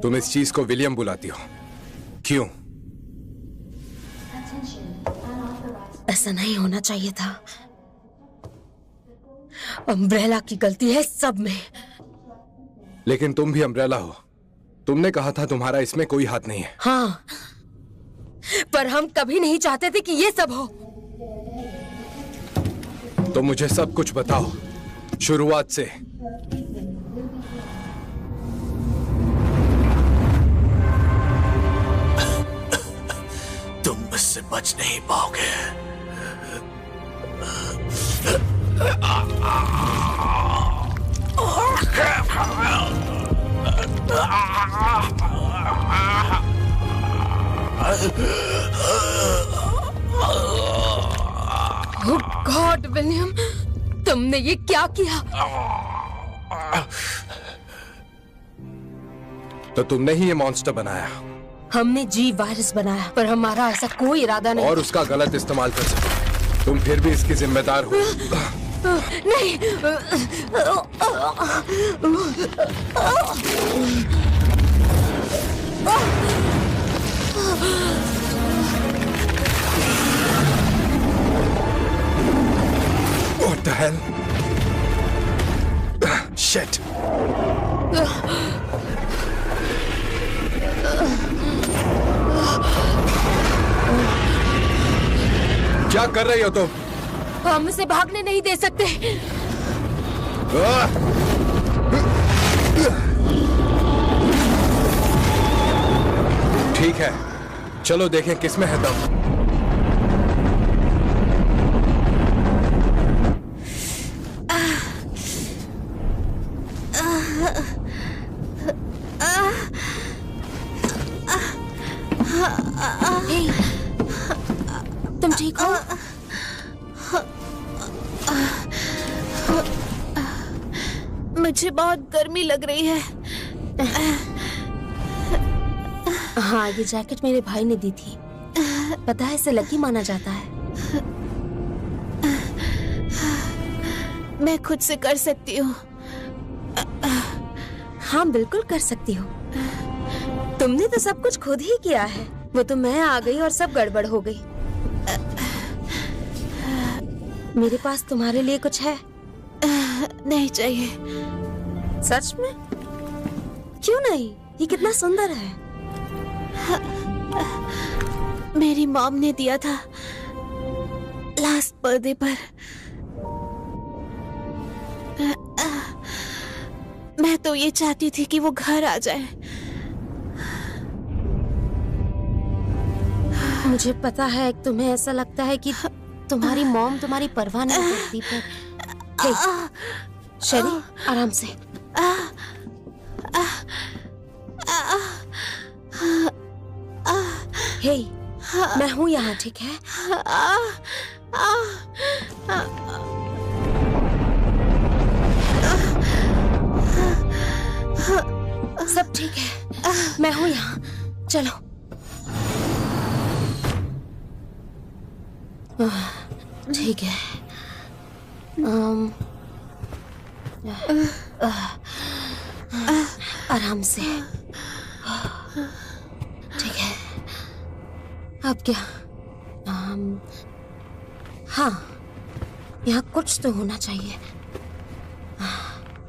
तुम इस चीज को विलियम बुलाती हो, क्यों? ऐसा नहीं होना चाहिए था। अम्ब्रेला की गलती है सब में। लेकिन तुम भी अम्ब्रेला हो। तुमने कहा था तुम्हारा इसमें कोई हाथ नहीं है। हाँ, पर हम कभी नहीं चाहते थे कि ये सब हो। तो मुझे सब कुछ बताओ, शुरुआत से। तुम मुझसे बच नहीं पाओगे। Oh God, विलियम, तुमने ये क्या किया? तो तुमने ही ये मॉन्स्टर बनाया? हमने जी वायरस बनाया, पर हमारा ऐसा कोई इरादा नहीं। और उसका गलत इस्तेमाल कर सके। तुम फिर भी इसकी जिम्मेदार हो। नहीं। What the hell? Shit. क्या कर रही हो तुम? हम इसे भागने नहीं दे सकते। ठीक है, चलो देखें किसमें है दम। तुम ठीक हो? मुझे बहुत गर्मी लग रही है। हाँ, ये जैकेट मेरे भाई ने दी थी। पता है, इसे लकी माना जाता है। मैं खुद से कर सकती हूँ। हाँ, बिल्कुल कर सकती हो। तुमने तो सब कुछ खुद ही किया है। वो तो मैं आ गई और सब गड़बड़ हो गई। मेरे पास तुम्हारे लिए कुछ है? नहीं चाहिए। सच में? क्यों नहीं? ये कितना सुंदर है। मेरी मॉम ने दिया था लास्ट बर्थडे पर। मैं तो ये चाहती थी कि वो घर आ जाए। मुझे पता है तुम्हें ऐसा लगता है कि तुम्हारी मॉम तुम्हारी परवाह नहीं करती, पर शरी, आराम से। हे, मैं हूँ यहाँ, ठीक है? सब ठीक है, मैं हूँ यहाँ। चलो। ठीक है। आराम से। ठीक है। अब क्या? हाँ, यहाँ कुछ तो होना चाहिए।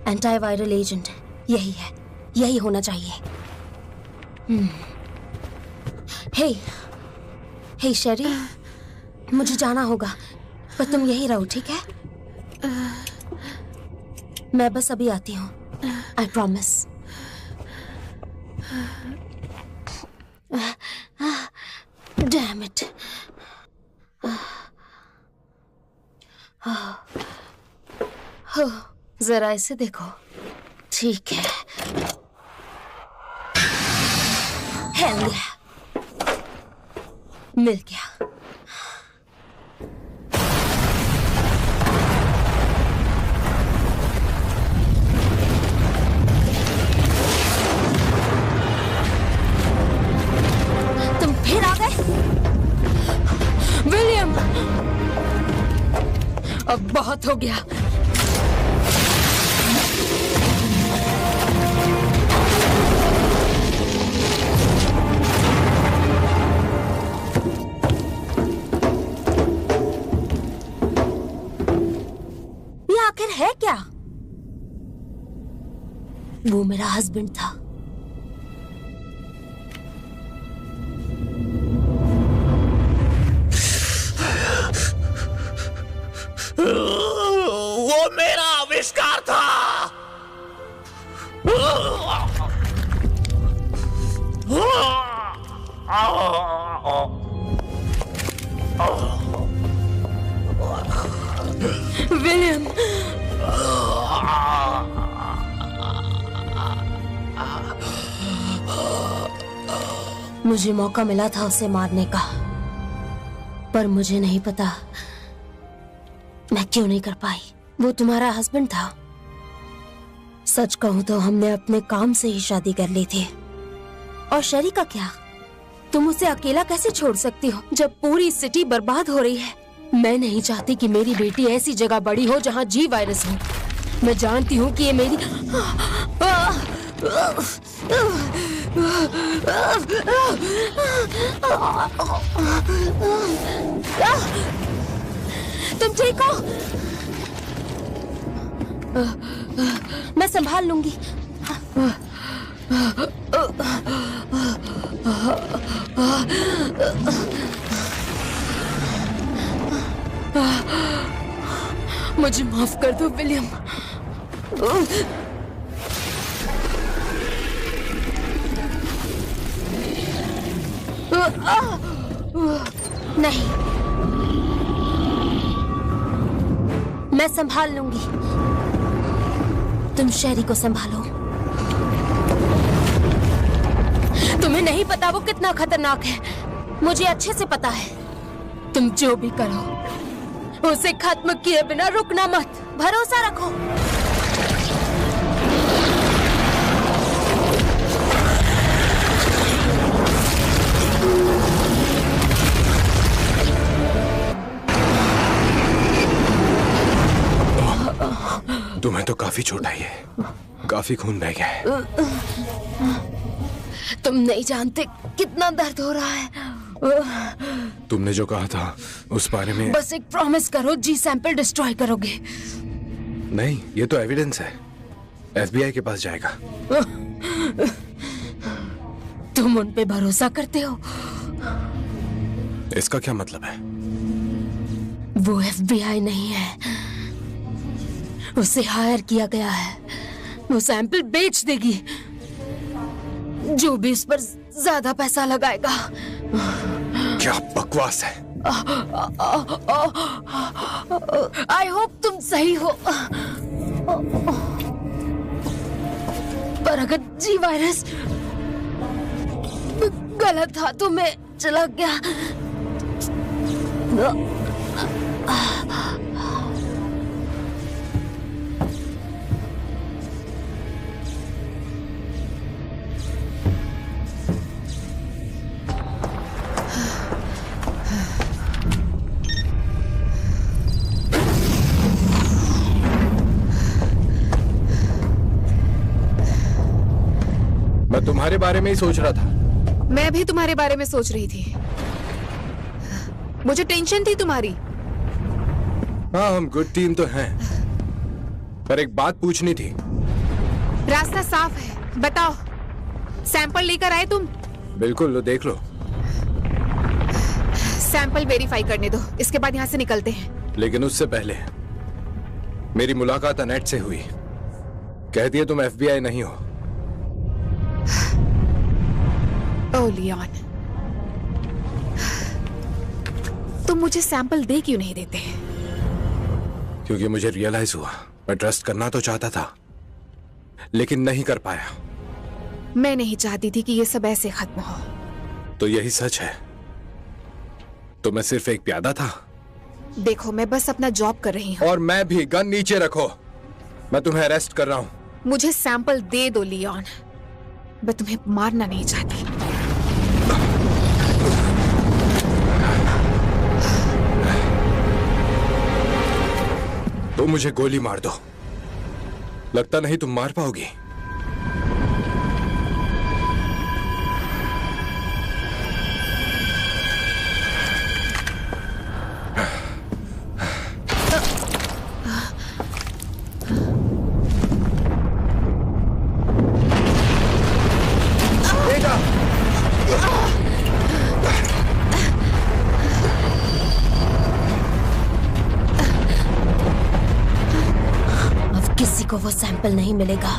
एंटीवायरल एजेंट, यही है, यही होना चाहिए। हे शेरी, मुझे जाना होगा, पर तुम यहीं रहो, ठीक है? मैं बस अभी आती हूँ। I promise. Damn it. जरा इसे देखो। ठीक है। Hell yeah. मिल गया। तुम फिर आ गए? विलियम, अब बहुत हो गया। आखिर है क्या? वो मेरा हस्बैंड था। वो मेरा आविष्कार था। विलियम, मुझे मौका मिला था उसे मारने का, पर मुझे नहीं पता मैं क्यों नहीं कर पाई। वो तुम्हारा हस्बैंड था। सच कहूं तो हमने अपने काम से ही शादी कर ली थी। और शेरी का क्या? तुम उसे अकेला कैसे छोड़ सकती हो जब पूरी सिटी बर्बाद हो रही है? मैं नहीं चाहती कि मेरी बेटी ऐसी जगह बड़ी हो जहाँ जी वायरस हो। मैं जानती हूँ कि ये मेरी तुम ठीक हो? मैं संभाल लूंगी। मुझे माफ कर दो विलियम। नहीं, मैं संभाल लूंगी। तुम शेरी को संभालो। तुम्हें नहीं पता वो कितना खतरनाक है। मुझे अच्छे से पता है। तुम जो भी करो उसे खत्म किए बिना रुकना मत। भरोसा रखो। तुम्हें तो काफी चोट आई है, काफी खून बह गया है। तुम नहीं जानते कितना दर्द हो रहा है। तुमने जो कहा था उस बारे में। बस एक प्रॉमिस करो, जी सैंपल डिस्ट्रॉय करोगे। नहीं, ये तो एविडेंस है, FBI के पास जाएगा। तुम उन पे भरोसा करते हो? इसका क्या मतलब है? वो FBI नहीं है, उसे हायर किया गया है। वो सैंपल बेच देगी, जो भी इस पर ज्यादा पैसा लगाएगा। क्या बकवास है। आई होप तुम सही हो। पर अगर जी वायरस गलत हाथों में चला गया, मैं तुम्हारे बारे में ही सोच रहा था। मैं भी तुम्हारे बारे में सोच रही थी। मुझे टेंशन थी तुम्हारी। हाँ, हम गुड टीम तो हैं, पर एक बात पूछनी थी। रास्ता साफ है, बताओ। सैंपल लेकर आए तुम? बिल्कुल, लो देख लो। सैंपल वेरीफाई करने दो, इसके बाद यहाँ से निकलते हैं। लेकिन उससे पहले मेरी मुलाकात अनेट से हुई। कहती है तुम FBI नहीं हो। ओह लियोन, तुम मुझे सैंपल दे क्यों नहीं देते? क्योंकि मुझे रियलाइज हुआ मैं ट्रस्ट करना तो चाहता था, लेकिन नहीं कर पाया। मैं नहीं चाहती थी कि ये सब ऐसे खत्म हो। तो यही सच है। तो मैं सिर्फ एक प्यादा था। देखो, मैं बस अपना जॉब कर रही हूँ। और मैं भी। गन नीचे रखो, मैं तुम्हें अरेस्ट कर रहा हूँ। मुझे सैंपल दे दो लियोन, मैं तुम्हें मारना नहीं चाहती। तो मुझे गोली मार दो, लगता नहीं तुम मार पाओगी। किसी को वो सैंपल नहीं मिलेगा।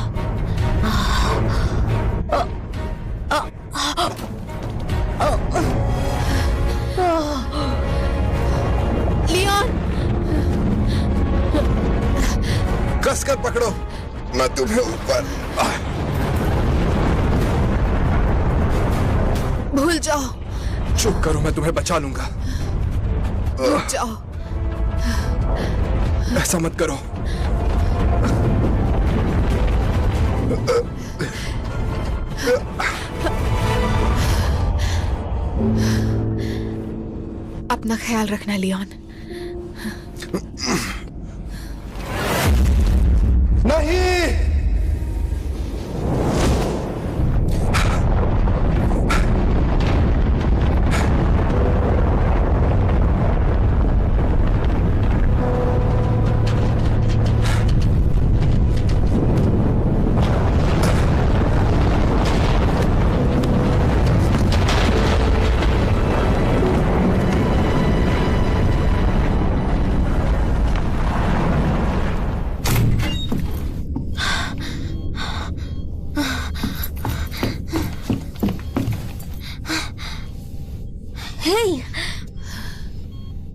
लियोन, कसकर पकड़ो, मैं तुम्हें ऊपर। भूल जाओ। चुप करो, मैं तुम्हें बचा लूंगा। रुक जाओ। ऐसा मत करो। अपना ख्याल रखना लियोन। नहीं।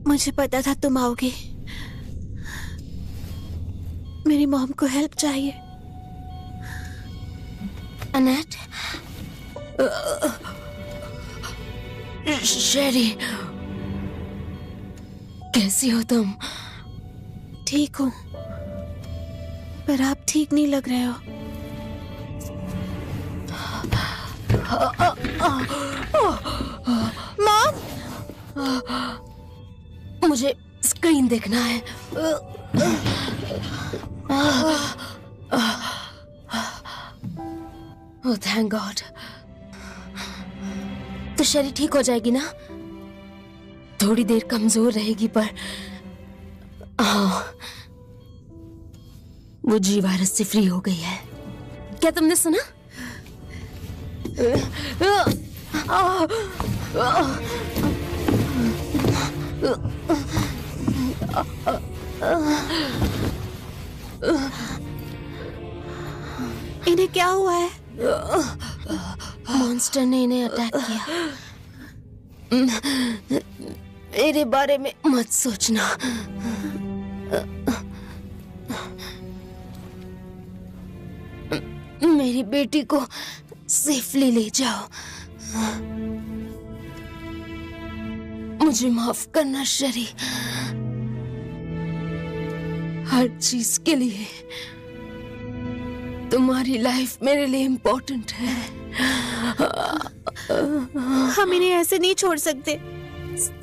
मुझे पता था तुम आओगे। मेरी मॉम को हेल्प चाहिए। अनेट, शेरी, कैसी हो तुम? ठीक हूँ, पर आप ठीक नहीं लग रहे हो। मॉम, मुझे स्क्रीन देखना है। Oh thank God. तो शेरी ठीक हो जाएगी ना? थोड़ी देर कमजोर रहेगी पर वो जी वायरस से फ्री हो गई है। क्या तुमने सुना? इन्हें क्या हुआ है? मॉन्स्टर ने इन्हें अटैक किया। मेरे बारे में मत सोचना। मेरी बेटी को सेफली ले जाओ। मुझे माफ करना शेरी, हर चीज के लिए। तुम्हारी लाइफ मेरे लिए इम्पोर्टेंट है। हम इन्हें ऐसे नहीं छोड़ सकते।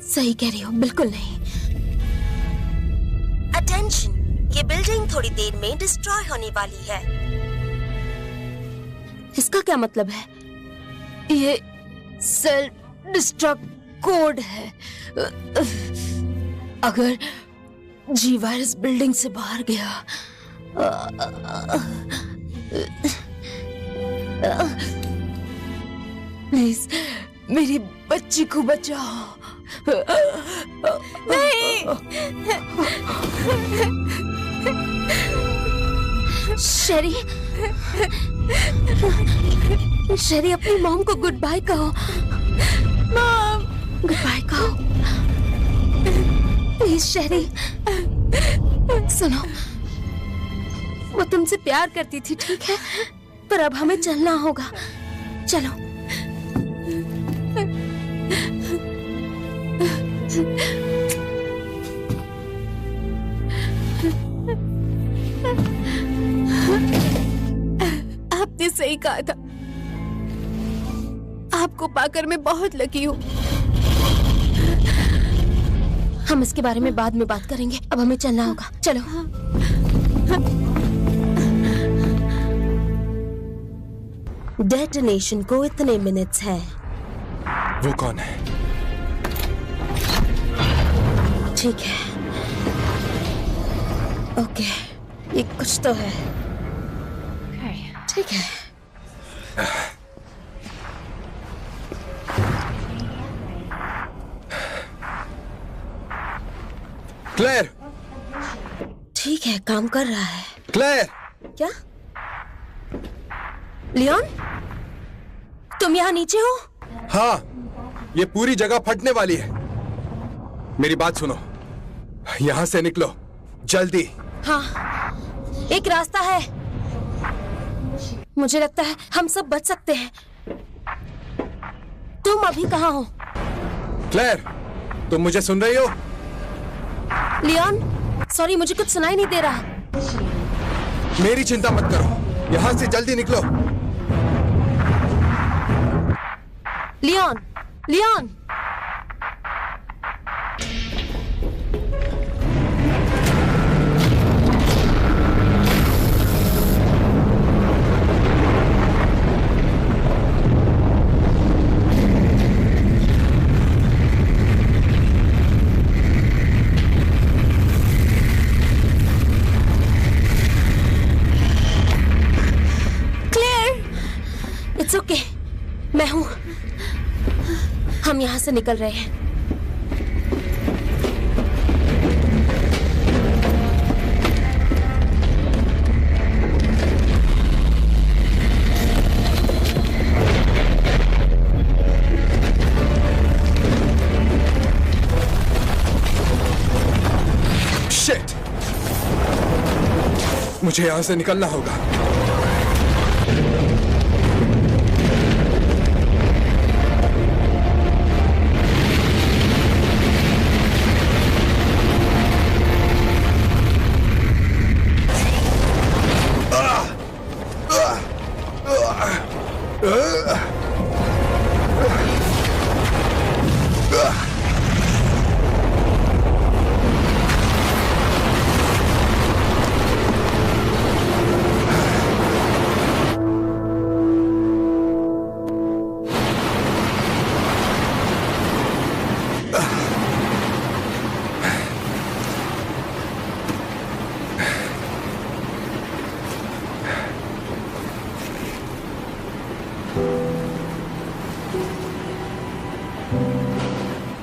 सही कह रही हो, बिल्कुल नहीं। अटेंशन, ये बिल्डिंग थोड़ी देर में डिस्ट्रॉय होने वाली है। इसका क्या मतलब है? ये सेल्फ डिस्ट्रक्ट कोड है। अगर जी वायरस बिल्डिंग से बाहर गया प्लीज मेरी बच्ची को बचाओ। नहीं। शेरी, शेरी अपनी मॉम को गुड बाय कहो। मॉम, गुड बाय कहो प्लीज। शेरी सुनो, वो तुमसे प्यार करती थी, ठीक है? पर अब हमें चलना होगा। चलो। आपने सही कहा था। आपको पाकर मैं बहुत लकी हूँ। हम इसके बारे में बाद में बात करेंगे, अब हमें चलना होगा। चलो। डेटोनेशन को इतने मिनट्स हैं। वो कौन है? ठीक है, ओके, ये कुछ तो है। ठीक है। क्लेयर, ठीक है, काम कर रहा है। क्लेयर। क्या? लियोन, तुम यहाँ नीचे हो? हाँ, ये पूरी जगह फटने वाली है। मेरी बात सुनो, यहां से निकलो जल्दी। हाँ, एक रास्ता है। मुझे लगता है हम सब बच सकते हैं। तुम अभी कहाँ हो? क्लेयर, तुम मुझे सुन रही हो? लियोन, सॉरी, मुझे कुछ सुनाई नहीं दे रहा। मेरी चिंता मत करो, यहां से जल्दी निकलो। Leone, Leone! इट्स ओके, मैं हूं। हम यहां से निकल रहे हैं। शिट! मुझे यहां से निकलना होगा।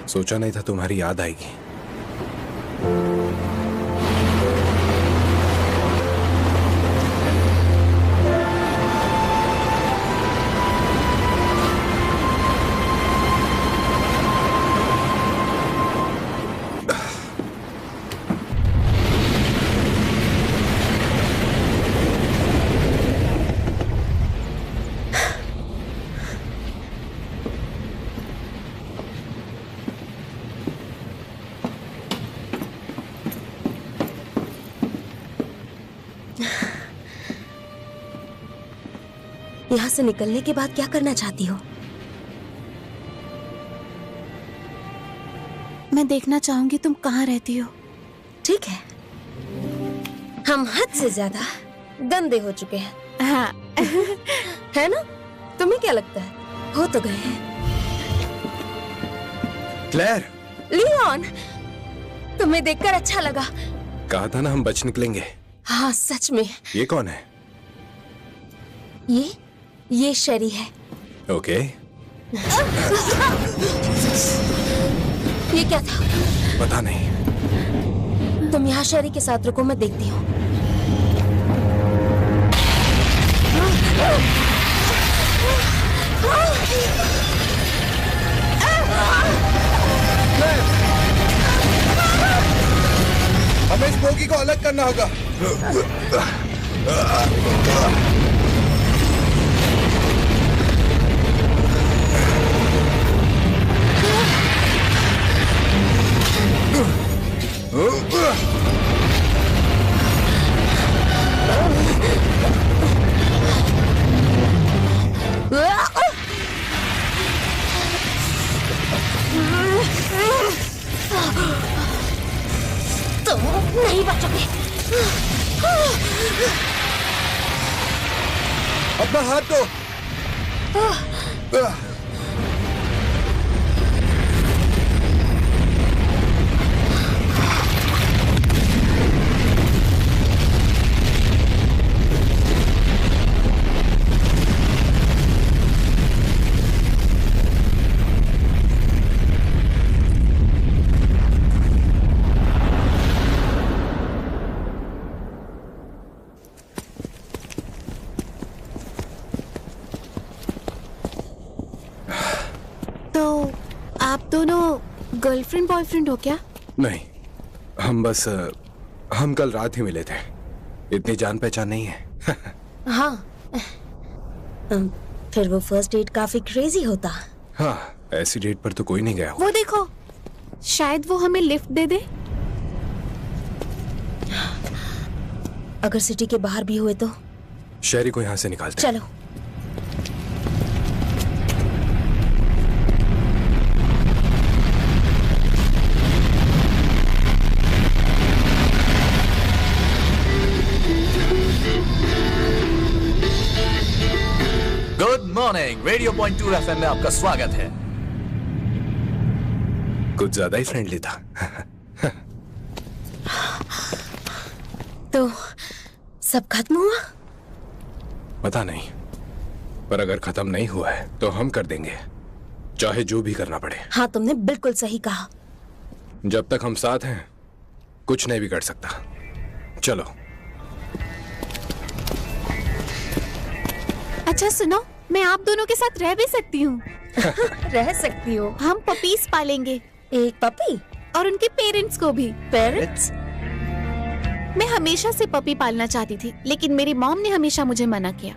सोचा नहीं था तुम्हारी याद आएगी। यहाँ से निकलने के बाद क्या करना चाहती हो? मैं देखना चाहूंगी तुम कहाँ रहती हो। ठीक है, हम हद से ज्यादा गंदे हो चुके हैं। हाँ। है ना? तुम्हें क्या लगता है? हो तो गए हैं। क्लेयर! लियोन, तुम्हें देखकर अच्छा लगा। कहा था ना हम बच निकलेंगे। हाँ सच में। ये कौन है? ये शेरी है। ओके। ये क्या था? पता नहीं। तुम यहाँ शेरी के साथ रुको, मैं देखती हूँ। हमें इस बोगी को अलग करना होगा। तुम नहीं बचोगे। अपना हाथ दो। गर्लफ्रेंड बॉयफ्रेंड हो क्या? नहीं, हम कल रात ही मिले थे। इतनी जान पहचान नहीं है। हाँ, फिर वो फर्स्ट डेट काफी क्रेजी होता। हाँ, ऐसी डेट पर तो कोई नहीं गया। वो देखो, शायद वो हमें लिफ्ट दे दे। अगर सिटी के बाहर भी हुए तो शेरी को यहाँ से निकालते हैं। चलो। मॉर्निंग रेडियो पॉइंट 2 FM में आपका स्वागत है। कुछ ज्यादा ही फ्रेंडली था। तो सब खत्म हुआ? पता नहीं, पर अगर खत्म नहीं हुआ है तो हम कर देंगे, चाहे जो भी करना पड़े। हाँ, तुमने बिल्कुल सही कहा। जब तक हम साथ हैं कुछ नहीं बिगड़ सकता। चलो। अच्छा सुनो, मैं आप दोनों के साथ रह भी सकती हूँ। रह सकती हो? हम पपीज पालेंगे, एक पपी और उनके पेरेंट्स को भी। पेरेंट्स? मैं हमेशा से पपी पालना चाहती थी, लेकिन मेरी मॉम ने हमेशा मुझे मना किया।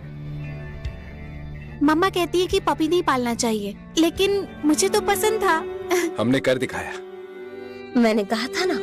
मम्मा कहती है कि पपी नहीं पालना चाहिए, लेकिन मुझे तो पसंद था। हमने कर दिखाया। मैंने कहा था ना,